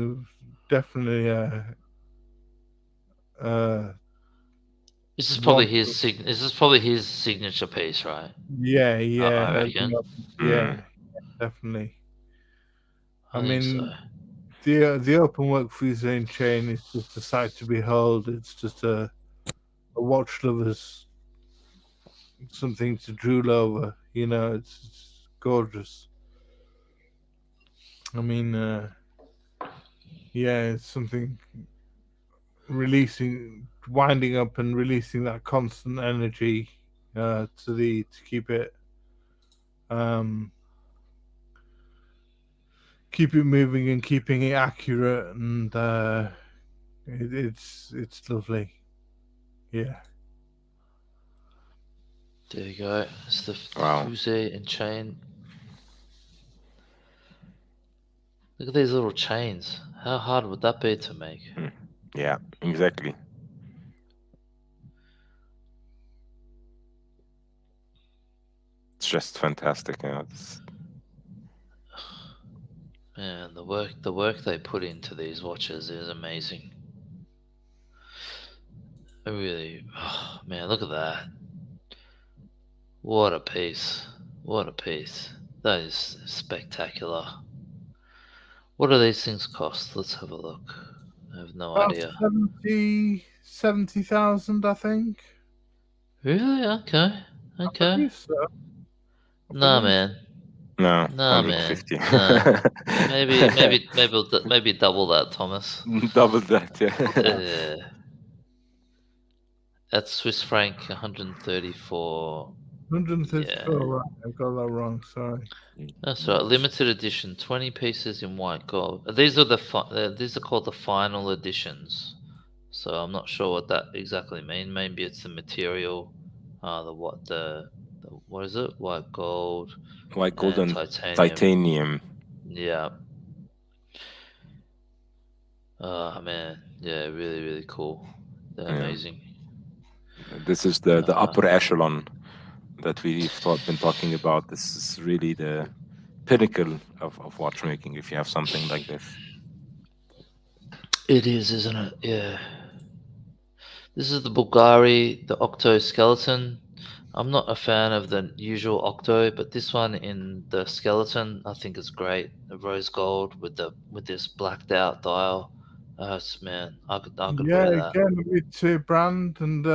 definitely This is probably his signature piece, right? Yeah, I reckon. Yeah, definitely. I think mean, so. the open work Fusine chain is just a sight to behold. It's just a watch lover's something to drool over. You know, it's gorgeous. I mean, yeah, it's something winding up and releasing that constant energy to keep it moving and keeping it accurate, and it's lovely. Yeah. There you go. It's the Wow. Fusée and chain. Look at these little chains. How hard would that be to make? Yeah, exactly. It's just fantastic. You know, Man, the work they put into these watches is amazing. Really, oh, man, look at that. What a piece. What a piece. That is spectacular. What do these things cost? Let's have a look. I have no idea. 70,000, I think. Really? Okay. I believe so. Nah, man. No, Nah, man. 150. Nah. maybe double that, Thomas. Double that, yeah. That's Swiss franc 134. 134, Yeah. right. I got that wrong, sorry. That's right. Limited edition, 20 pieces in white gold. These are these are called the final editions. So I'm not sure what that exactly means. Maybe it's the material, what is it? White gold. White gold and titanium. titanium. Yeah. Oh man, yeah, really, really cool. They're amazing. This is the upper echelon that we've been talking about. This is really the pinnacle of watchmaking. If you have something like this, it is, isn't it? Yeah. This is the Bulgari, the Octo skeleton. I'm not a fan of the usual Octo, but this one in the skeleton, I think is great. The rose gold with this blacked out dial. Man, I could wear that. Again, a mid-tier brand, and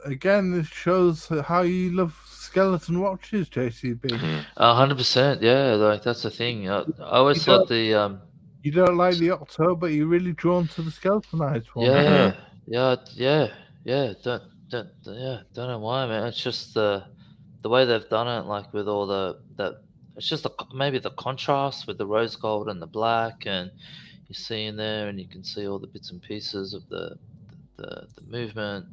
again, this shows how you love skeleton watches, JCB. 100%, yeah. Like that's the thing. I always thought the you don't like the Octo, but you're really drawn to the skeletonized one. Yeah. Don't know why, man. It's just the way they've done it, like with all it's just maybe the contrast with the rose gold and the black, and you see in there, and you can see all the bits and pieces of the movement.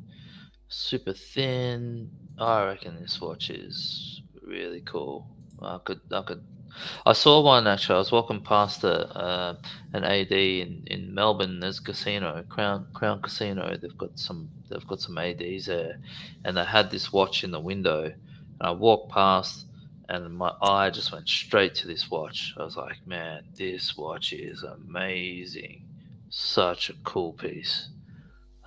Super thin. I reckon this watch is really cool. I saw one actually. I was walking past an AD in Melbourne. There's a casino, Crown Casino. They've got some ADs there, and they had this watch in the window. And I walked past, and my eye just went straight to this watch. I was like, man, this watch is amazing. Such a cool piece.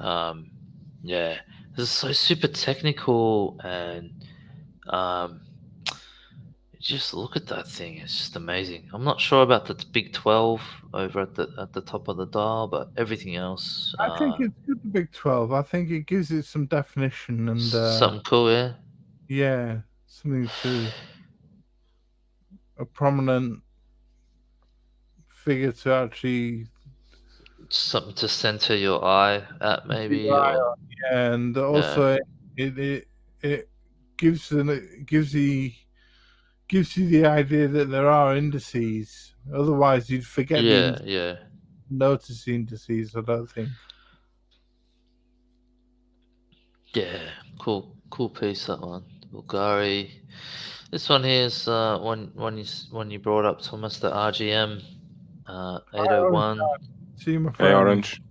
Yeah, this is so super technical, and just look at that thing. It's just amazing. I'm not sure about the big 12 over at the top of the dial, but everything else, I think it's good, the Big 12. I think it gives it some definition and something cool, yeah. yeah, something to a prominent figure to actually Something to center your eye at, maybe, rely or on. Yeah, and also it gives you the idea that there are indices. Otherwise, you'd forget yeah. notice the indices. I don't think. Yeah, cool piece, that one. Bulgari. This one here is one you brought up, Thomas, the RGM 801. See my Hey, friend. Orange.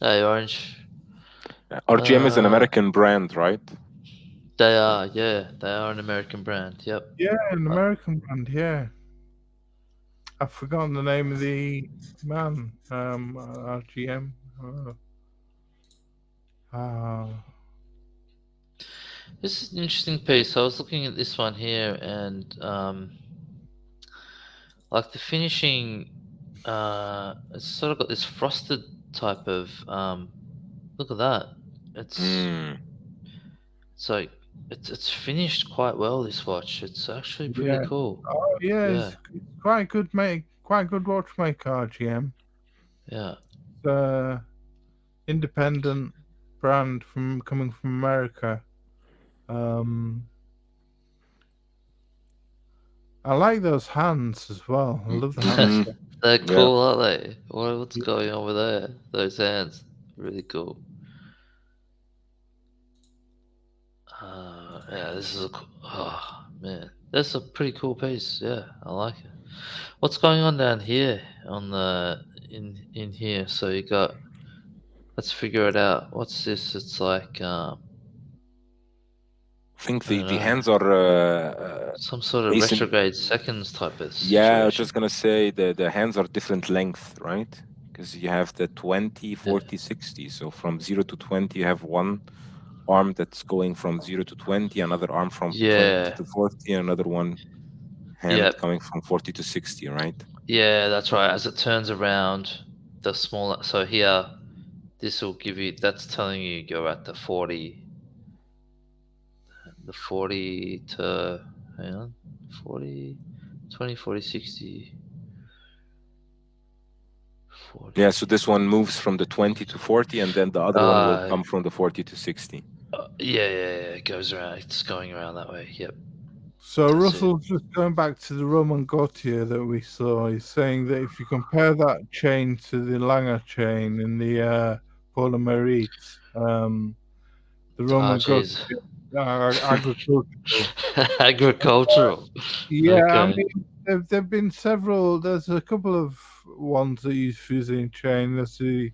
Hey, Orange. RGM is an American brand, right? They are, yeah, they are an American brand. Yep. Yeah, an American brand. Yeah, I've forgotten the name of the man. RGM. This is an interesting piece. I was looking at this one here, and like the finishing, it's sort of got this frosted type of. Look at that. It's like it's finished quite well. This watch. It's actually pretty cool. Oh yeah, Yeah. it's quite good watchmaker, RGM. Yeah. Independent brand coming from America. I like those hands as well. I love the hands. They're cool, aren't they? What's going on with there? Those hands, really cool. Yeah, this is oh man, that's a pretty cool piece. Yeah, I like it. What's going on down here on the in here? So you got. Let's figure it out. What's this? It's like I think the hands are some sort of retrograde seconds type of situation. Yeah, I was just gonna say the hands are different length, right? Because you have the 20, 40, 60. So from 0 to 20, you have one arm that's going from 0 to 20, another arm from 20 to 40, another one hand coming from 40 to 60, right? Yeah, that's right. As it turns around, the smaller. So here, this will give you. That's telling you go at the 40. The 40 to, hang on, 40, 20, 40, 60. 40. Yeah, so this one moves from the 20 to 40, and then the other one will come from the 40 to 60. Yeah, it goes around. It's going around that way. Yep. So Russell, just going back to the Roman Gautier that we saw, he's saying that if you compare that chain to the Lange chain in the Paul Merite, the Roman Gautier, agricultural. Yeah, okay. I mean, there've been several. There's a couple of ones that use fusing chain. There's the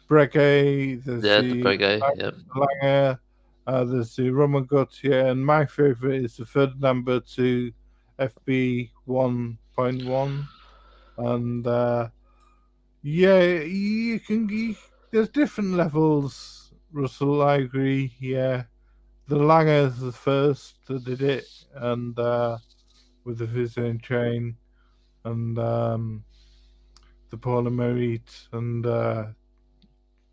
Breguet. There's the Breguet. Yep. Lange. There's the Roman Gautier, and my favorite is the Ferdinand Berthoud FB 1.1. And yeah, you can. There's different levels. Russell, I agree. Yeah, the Lange is the first that did it, and with the fusing chain, and the Paul Merite, and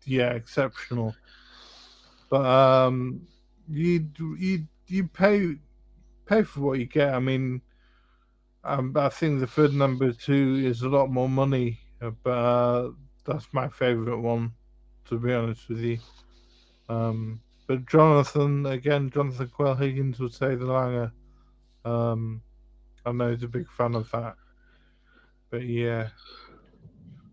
yeah, exceptional. But you pay for what you get. I mean, I think the Ferdinand Berthoud is a lot more money, but that's my favorite one, to be honest with you. But Jonathan Quayle Higgins would say the Lange. I know he's a big fan of that. But yeah.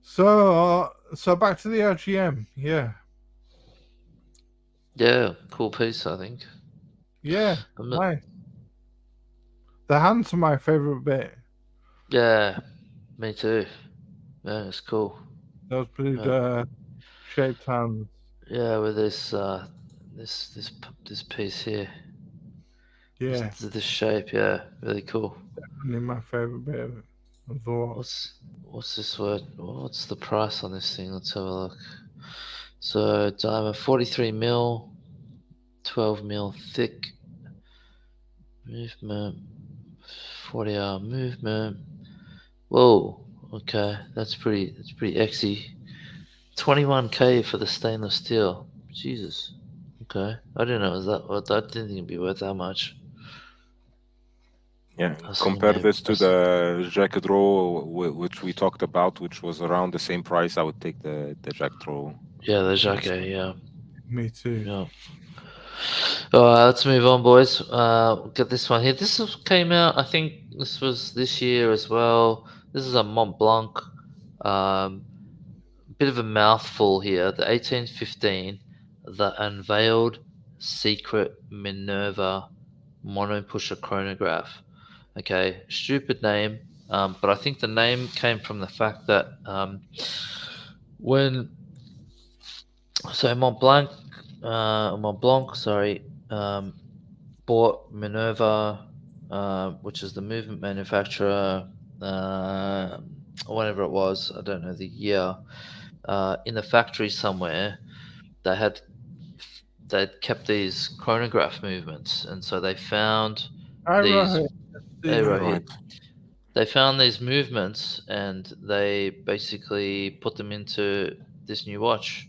So back to the RGM. Yeah. Yeah, cool piece, I think. Yeah, nice. The hands are my favorite bit. Yeah, me too. Yeah, it's cool. Those blue shaped hands. Yeah, with this this piece here. Yeah. This shape, yeah, really cool. Definitely my favorite bit of the watch. What's this word? What's the price on this thing? Let's have a look. So diamond 43 mil, 12 mil thick. Movement 40-hour movement. Whoa. Okay, that's pretty exy. 21K for the stainless steel. Jesus. Okay, I didn't know it was that. I didn't think it'd be worth that much. Yeah, That's compare name. this to the jacket row which we talked about, which was around the same price. I would take the jacket row. Yeah, the jacket. Yeah. Me too. Yeah. All right, let's move on, boys. Get this one here. Came out. I think this was this year as well. This is a Mont Blanc. Bit of a mouthful here. The 1815, the Unveiled Secret Minerva Monopusher Chronograph. Okay, stupid name, but I think the name came from the fact that when Mont Blanc, bought Minerva, which is the movement manufacturer, whatever it was, I don't know the year, in the factory somewhere, they'd kept these chronograph movements, and so they found these. Right. They found these movements, and they basically put them into this new watch.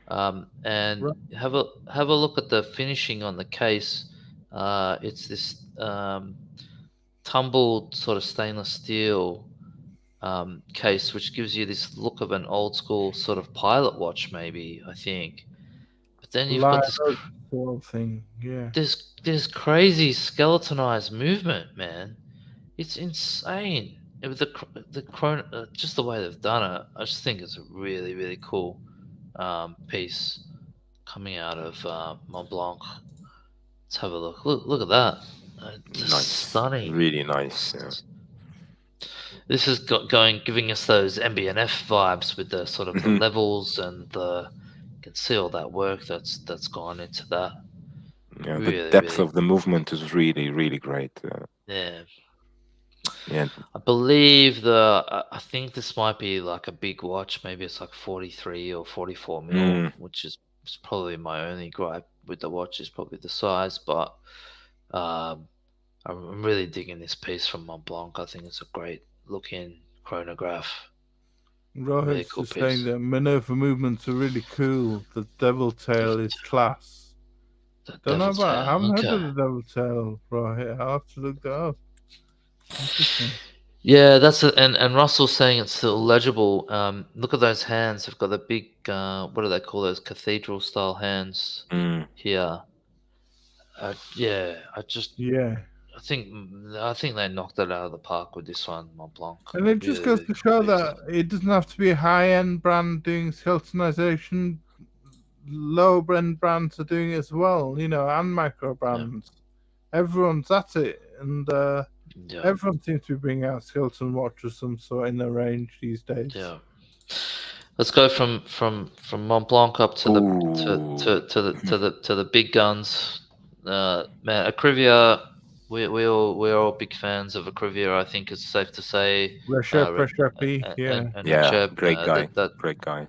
And Right. have a look at the finishing on the case. It's this tumbled sort of stainless steel case, which gives you this look of an old school sort of pilot watch, maybe, I think. But then you've got this sort of thing. Yeah. this crazy skeletonized movement, man. It's insane. With the just the way they've done it, I just think it's a really, really cool piece coming out of Mont Blanc. Let's have a look. Look at that. Nice. Stunning. Really nice. Yeah. This is giving us those MBNF vibes with the sort of the levels, and you can see all that work that's gone into that. Yeah, Really, the depth really. of the movement is really, really great. Yeah. Yeah. I believe I think this might be like a big watch. Maybe it's like 43 or 44 mil, which is probably my only gripe with the watch, is probably the size. But I'm really digging this piece from Mont Blanc. I think it's a great looking chronograph. Rohit's Really cool just piece. saying that Minerva movements are really cool. The devil tail is class. Don't know about. I haven't heard of the devil tail, Rohit. I'll have to look that up. Interesting. Yeah, and Russell's saying it's still legible. Look at those hands. They've got the big what do they call those, cathedral style hands here. Yeah, I think they knocked it out of the park with this one, Mont Blanc. And it just goes to show that it doesn't have to be a high-end brand doing skeletonization. Low-end brands are doing it as well, and micro brands. Yeah. Everyone's at it, and everyone seems to be bringing out skeleton watch of some sort in their range these days. Yeah. Let's go from Mont Blanc up to the big guns. Man, Akrivia. We're all big fans of Akrivia. I think it's safe to say. Recep, yeah. Great guy. Great guy.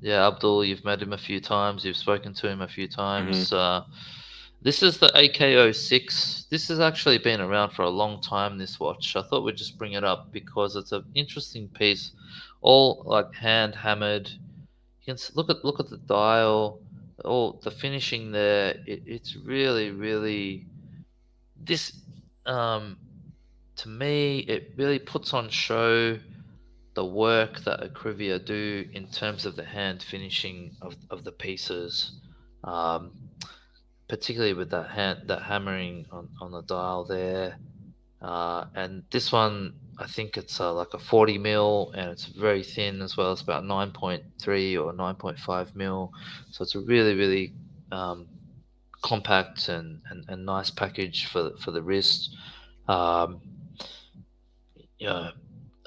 Yeah, Abdul, you've met him a few times. You've spoken to him a few times. This is the AK06. This has actually been around for a long time, this watch. I thought we'd just bring it up because it's an interesting piece, all like hand hammered. You can look at the dial, all the finishing there. It's really, really, this to me, it really puts on show the work that Akrivia do in terms of the hand finishing of the pieces. Particularly with that hammering on the dial there, and this one, I think it's like a 40 mil, and it's very thin as well. It's about 9.3 or 9.5 mil, so it's a really, really compact and nice package for the wrist. I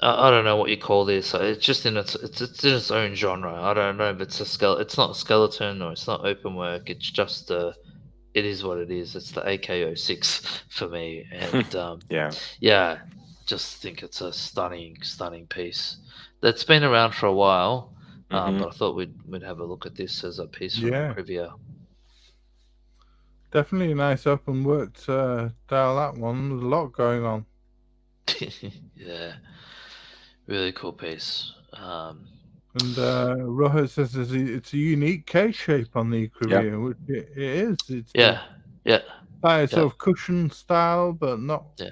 don't know what you call this. It's just in its own genre. I don't know if it's it's not a skeleton or it's not open work. It's just it is what it is. It's the AK06 for me, and just think it's a stunning piece that's been around for a while. But I thought we'd have a look at this as a piece from Akrivia. Definitely a nice open work dial, that one. There's a lot going on. Yeah, really cool piece. And Rojo says it's a unique case shape on the Equivia, which it is. It's yeah, like sort of cushion style, but not. Yeah.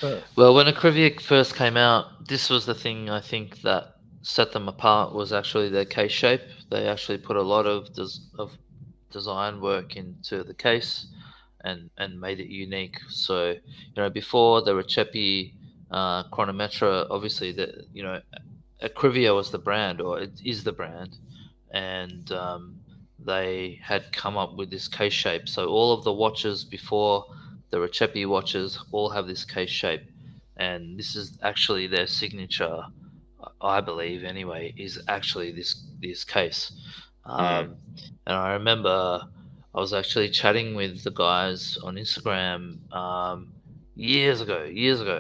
But Well, when Equivia first came out, this was the thing I think that set them apart was actually their case shape. They actually put a lot of design work into the case and made it unique. So, before the Recepi Chronometra, obviously Equivia was the brand, or it is the brand, and they had come up with this case shape. So all of the watches before the Recepi watches all have this case shape, and this is actually their signature, I believe anyway, is actually this case. And I remember I was actually chatting with the guys on Instagram years ago,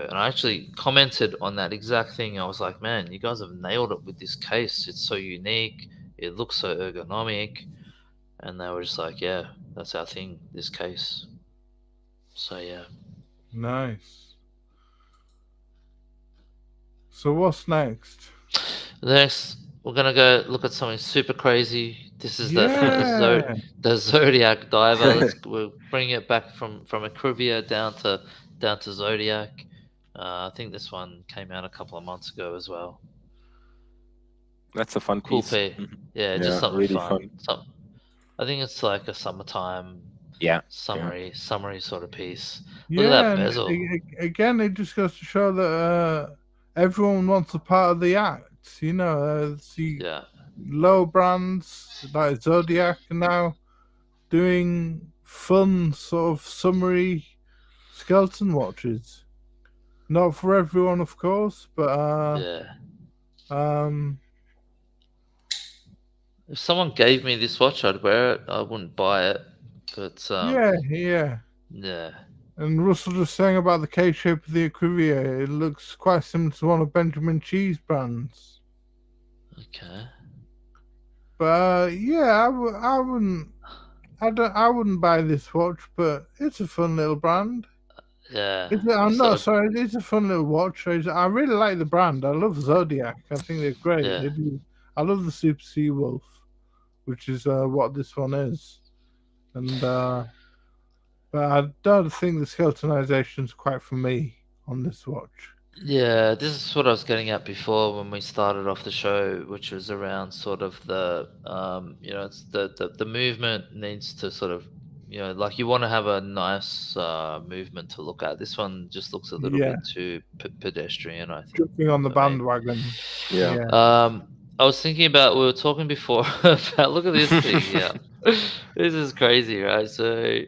and I actually commented on that exact thing. I was like, man, you guys have nailed it with this case. It's so unique. It looks so ergonomic. And they were just like, yeah, that's our thing, this case. So, yeah. nice. So what's next? Next, we're going to go look at something super crazy. This is Yeah. the Zodiac diver. We'll bring it back from Equivia down to Zodiac. I think this one came out a couple of months ago as well. That's a fun Cool piece. P. Yeah, just something really fun. I think it's like a summertime summary sort of piece. Look at that bezel. Again, it just goes to show that everyone wants a part of the act. See low brands like Zodiac are now doing fun sort of summary skeleton watches. Not for everyone, of course, but if someone gave me this watch, I'd wear it. I wouldn't buy it, but yeah. And Russell just saying about the case shape of the Equivia. It looks quite similar to one of Benjamin Chee's brands. Okay. But I wouldn't buy this watch, but it's a fun little brand. Yeah. It's a fun little watch. I really like the brand. I love Zodiac. I think they're great. Yeah. I love the Super Sea Wolf, which is what this one is. And but I don't think the skeletonization is quite for me on this watch. Yeah, this is what I was getting at before when we started off the show, which was around sort of the it's the movement needs to sort of like you want to have a nice movement to look at. This one just looks a little bit too pedestrian, I think. Jumping on the bandwagon. I was thinking about, we were talking before about, look at this thing here. This is crazy, right? So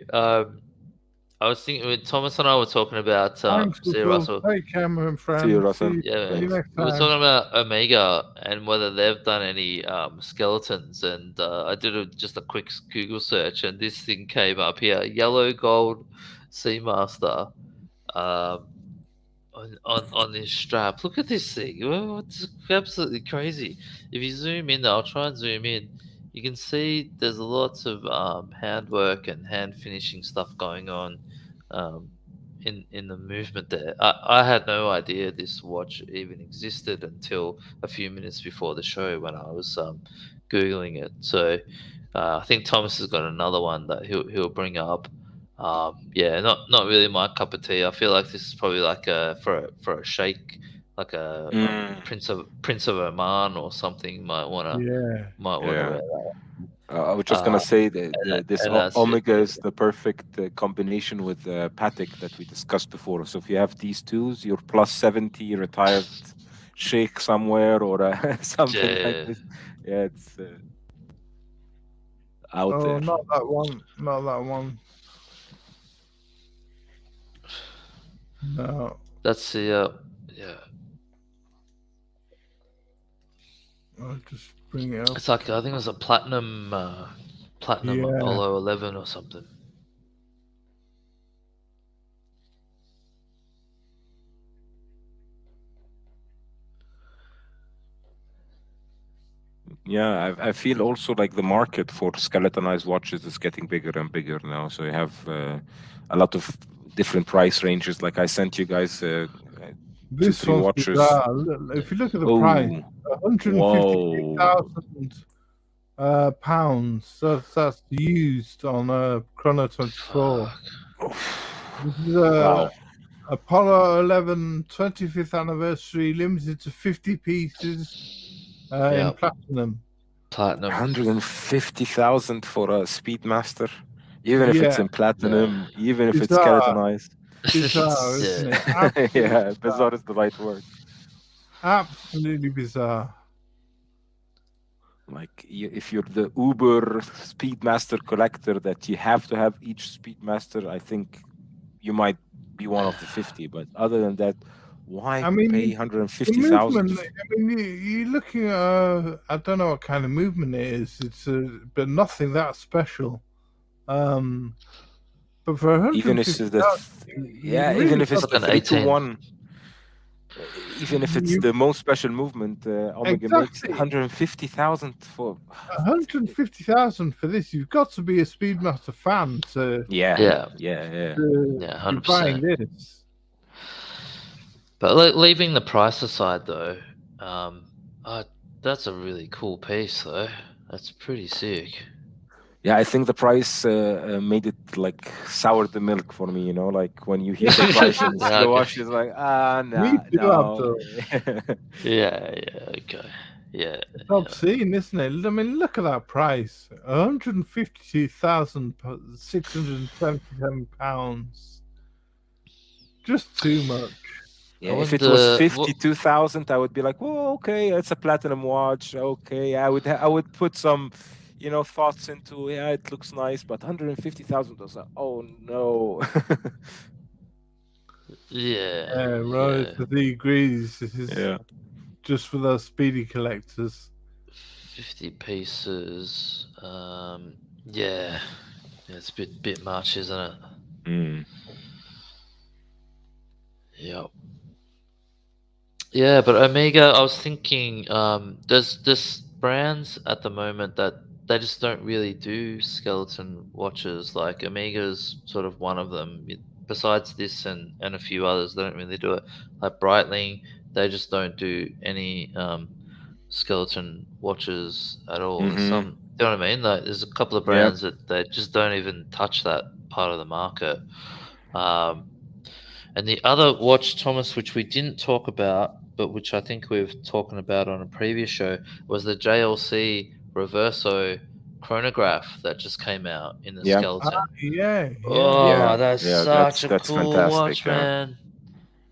I was thinking, when Thomas and I were talking about, see you, Russell. Hey, Cameron, friend. See you, Russell. We were talking about Omega and whether they've done any skeletons, and I did just a quick Google search, and this thing came up here: yellow gold Seamaster on this strap. Look at this thing. It's absolutely crazy. If you zoom in, I'll try and zoom in. You can see there's lots of handwork and hand finishing stuff going on in the movement there. I had no idea this watch even existed until a few minutes before the show when I was Googling it. So I think Thomas has got another one that he'll bring up. Not really my cup of tea. I feel like this is probably like for a sheikh, like a Prince of Oman or something. Might wanna wear that. I was just gonna say that this Omega is the perfect combination with Patek that we discussed before. So if you have these two, you're plus 70 retired sheikh somewhere or something like this. Yeah, it's out there. Not that one. Not that one. No. That's the I'll just bring it up. It's like, I think it was a platinum Apollo 11 or something. Yeah, I feel also like the market for skeletonized watches is getting bigger and bigger now. So you have a lot of different price ranges. Like I sent you guys a This three one's watches. bizarre. If you look at the price, £153,000 that's used on a Chrono 24. This is Wow. Apollo 11 25th anniversary, limited to 50 pieces in platinum. Platinum. 150,000 for a Speedmaster, even if it's Yeah. in platinum, even if it's Bizarre. skeletonized. Bizarre, isn't it? Yeah, Absolutely bizarre is the right word. Absolutely bizarre. Like if you're the Uber Speedmaster collector that you have to have each Speedmaster, I think you might be one of the 50. But other than that, why pay 150,000? I mean, you're looking at I don't know what kind of movement it is. It's but nothing that special. But for 150,000, even if it's the 3-2-1, even if it's the most special movement, Omega makes 150,000 for 150,000 for this. You've got to be a Speedmaster fan to 100%. buying this. But leaving the price aside, though, that's a really cool piece, though. That's pretty sick. Yeah, I think the price made it like sour the milk for me, you know, like when you hear the price in the watch, it's like, no. Okay. Yeah. It's obscene, isn't it? I mean, look at that price. £152,677. Just too much. Yeah, if it was 52,000, I would be like, well, okay, it's a platinum watch. Okay, I would put some, thoughts into. Yeah, it looks nice, but 150,000 was like, oh no. Right. He agrees. This is just for those speedy collectors. 50 pieces. It's a bit much, isn't it? Yep. Yeah, but Omega, I was thinking, there's brands at the moment that they just don't really do skeleton watches. Like Omega's sort of one of them. Besides this and a few others, they don't really do it. Like Breitling, they just don't do any skeleton watches at all. Mm-hmm. You know what I mean? Like, there's a couple of brands that they just don't even touch that part of the market. And the other watch, Thomas, which we didn't talk about, but which I think we've talked about on a previous show, was the JLC Reverso chronograph that just came out in the skeleton. That's such a cool watch, man.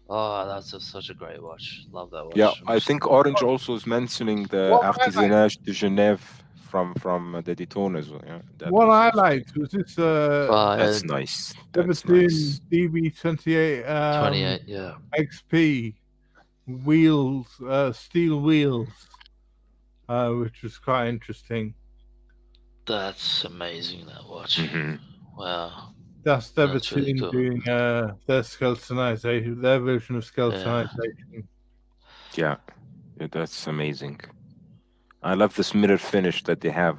Oh, that's such a great watch. Love that watch. Yeah, I think Orange also is mentioning the Artisanage de Genève from the Daytonas. What I liked was this. That's nice. That's nice. DB28 28, XP wheels, steel wheels, which was quite interesting. That's amazing, that watch. Mm-hmm. Wow. That's really cool. Doing their skeletonization, their version of skeletonization. Yeah, that's amazing. I love this mirror finish that they have.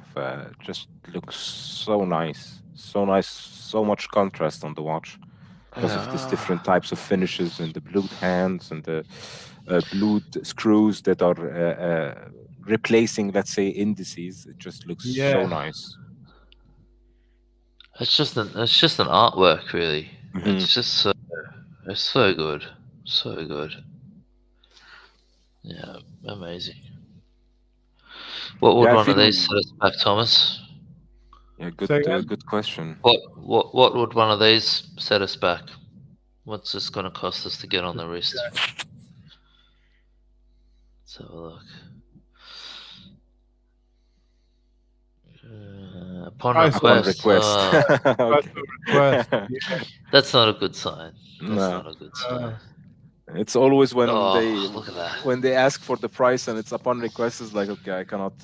Just looks so nice. So nice. So much contrast on the watch because of these different types of finishes and the blued hands and the blued screws that are replacing, let's say, indices. It just looks so nice. It's just an artwork, really. Mm-hmm. It's just it's so good. So good. Yeah, amazing. What would one of these set us back, Thomas? Yeah, good question. What would one of these set us back? What's this going to cost us to get on the wrist? Let's have a look. Upon request. That's not a good sign. Not a good sign. It's always when when they ask for the price and it's upon request, it's like, okay, I cannot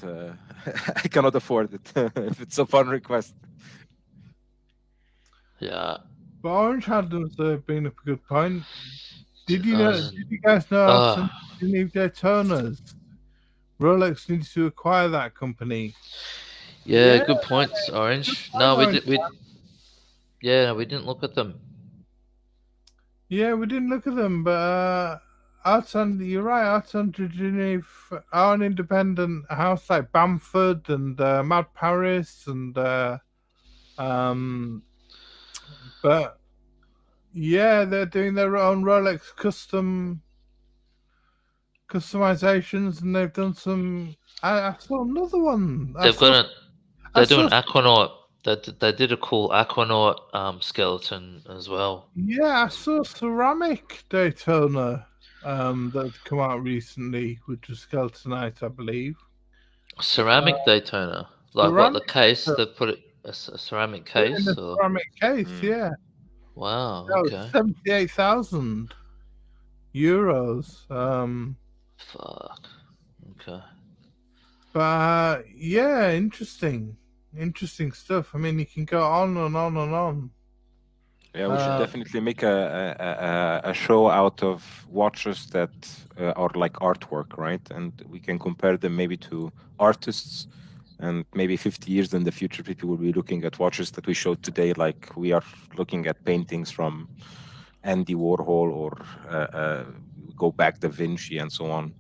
I cannot afford it if it's upon request. Yeah. But Orange had been a good point. Did you guys know some new Daytonas? Rolex needs to acquire that company. Yeah, good points, Orange. No, we didn't look at them. Yeah, we didn't look at them, but you're right. Art on Geneva are an independent house like Bamford and Mad Paris and but yeah, they're doing their own Rolex customizations, and they've done some. I saw another one. They're doing Aquanaut. They did a cool Aquanaut skeleton as well. Yeah, I saw ceramic Daytona that's come out recently, which was skeletonite, I believe. Ceramic Daytona, like what, the case? They put it a ceramic case, in a or ceramic case, yeah. wow, That was okay. 78,000 euros. Fuck. Okay. But yeah, interesting stuff. I mean, you can go on and on and on. Yeah, we should definitely make a show out of watches that are like artwork, right? And we can compare them maybe to artists, and maybe 50 years in the future, people will be looking at watches that we showed today, like we are looking at paintings from Andy Warhol or go back Da Vinci and so on.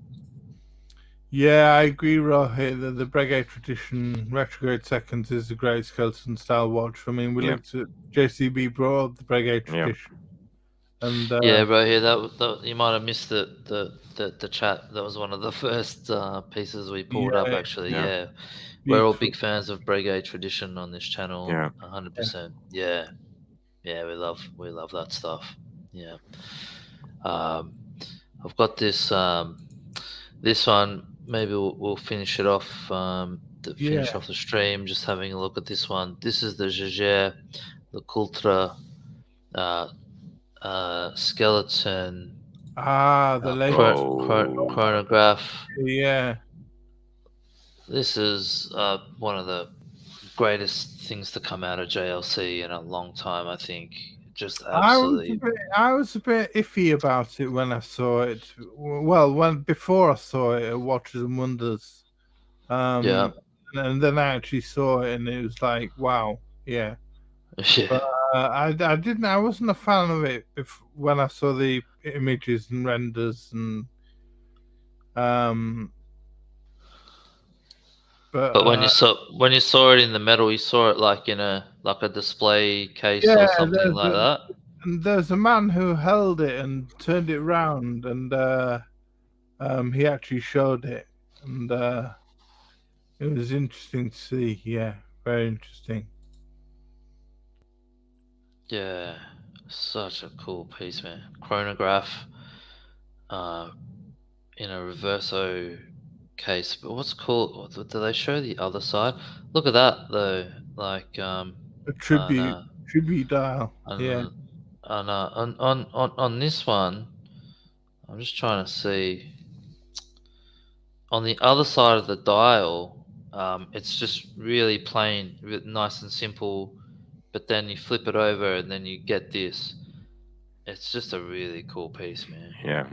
Yeah, I agree, Rohit, that the Breguet Tradition Retrograde Seconds is a great skeleton style watch. I mean, we looked at JCB brought up the Breguet Tradition. And yeah, bro, here that you might have missed the chat. That was one of the first pieces we pulled up, actually. Yeah. We're all big fans of Breguet Tradition on this channel. 100%. Yeah. We love that stuff. Yeah. I've got this this one. Maybe we'll finish it off. Finish off the stream. Just having a look at this one. This is the Jaeger, the Cultra skeleton. The latest chronograph. Yeah. This is one of the greatest things to come out of JLC in a long time, I think. Just absolutely. I was a bit iffy about it when I saw it. Well, before I saw it at Watches and Wonders. And then I actually saw it, and it was like, wow, yeah. But I wasn't a fan of it when I saw the images and renders and But when you saw it in the metal, you saw it like in a display case or something like that. And there's a man who held it and turned it around, and he actually showed it, and it was interesting to see. Yeah, very interesting. Yeah, such a cool piece, man. Chronograph in a reverso case. But what's cool? Do they show the other side? Look at that though, like a tribute dial. Yeah. On this one, I'm just trying to see. On the other side of the dial, it's just really plain, nice and simple. But then you flip it over, and then you get this. It's just a really cool piece, man. Yeah.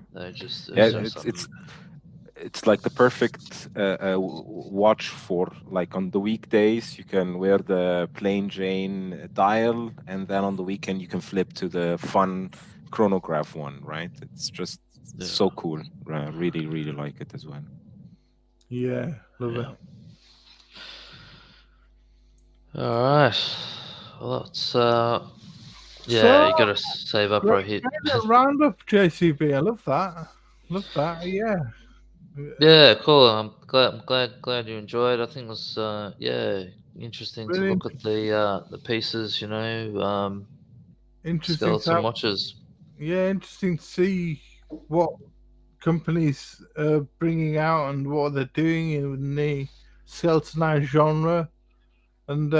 It's like the perfect watch for, like, on the weekdays you can wear the plain Jane dial, and then on the weekend you can flip to the fun chronograph one, right? It's just so cool. Really, really like it as well. Yeah, love it. All right. Well, it's you gotta save up or hit. Roundup, JCB. I love that. Yeah. Yeah, cool. I'm glad you enjoyed. I think it was interesting to look at the pieces. Interesting skeleton watches. Yeah, interesting to see what companies are bringing out and what they're doing in the skeletonized genre. And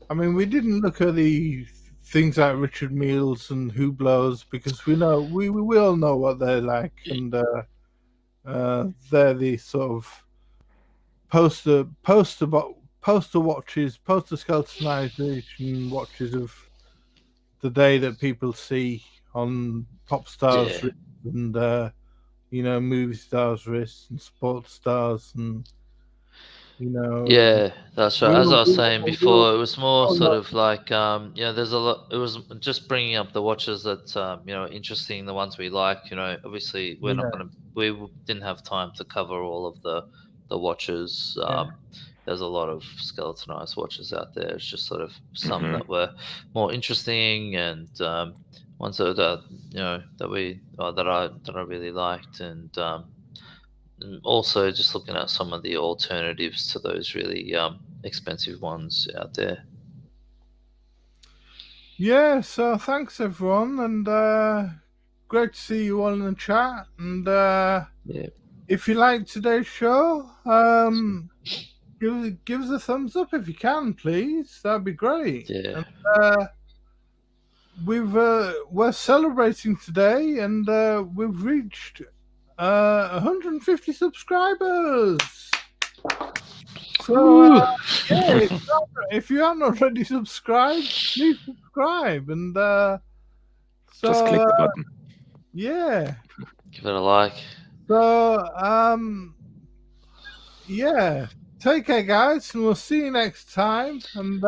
I mean, we didn't look at the things like Richard Milles and Hublots because we all know what they're like, and they're the sort of poster watches, poster skeletonization watches of the day that people see on pop stars and movie stars wrists and sports stars and You know. Yeah, that's right. As I was saying We'll- before, it was more oh, sort no. of like, there's a lot. It was just bringing up the watches that, interesting, the ones we like. Obviously, we're not going to, didn't have time to cover all of the watches. There's a lot of skeletonized watches out there. It's just sort of some that were more interesting and ones that I really liked, and also just looking at some of the alternatives to those really expensive ones out there. Yeah, so thanks everyone, and great to see you all in the chat. And if you like today's show, give us a thumbs up if you can, please. That'd be great. Yeah. And, we're celebrating today, and we've reached 150 subscribers. So if you aren't already subscribed, please subscribe, and just click the button. Yeah, give it a like. So take care, guys, and we'll see you next time. And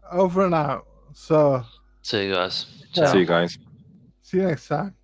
over and out. So See you guys. Yeah. See you guys. See you next time.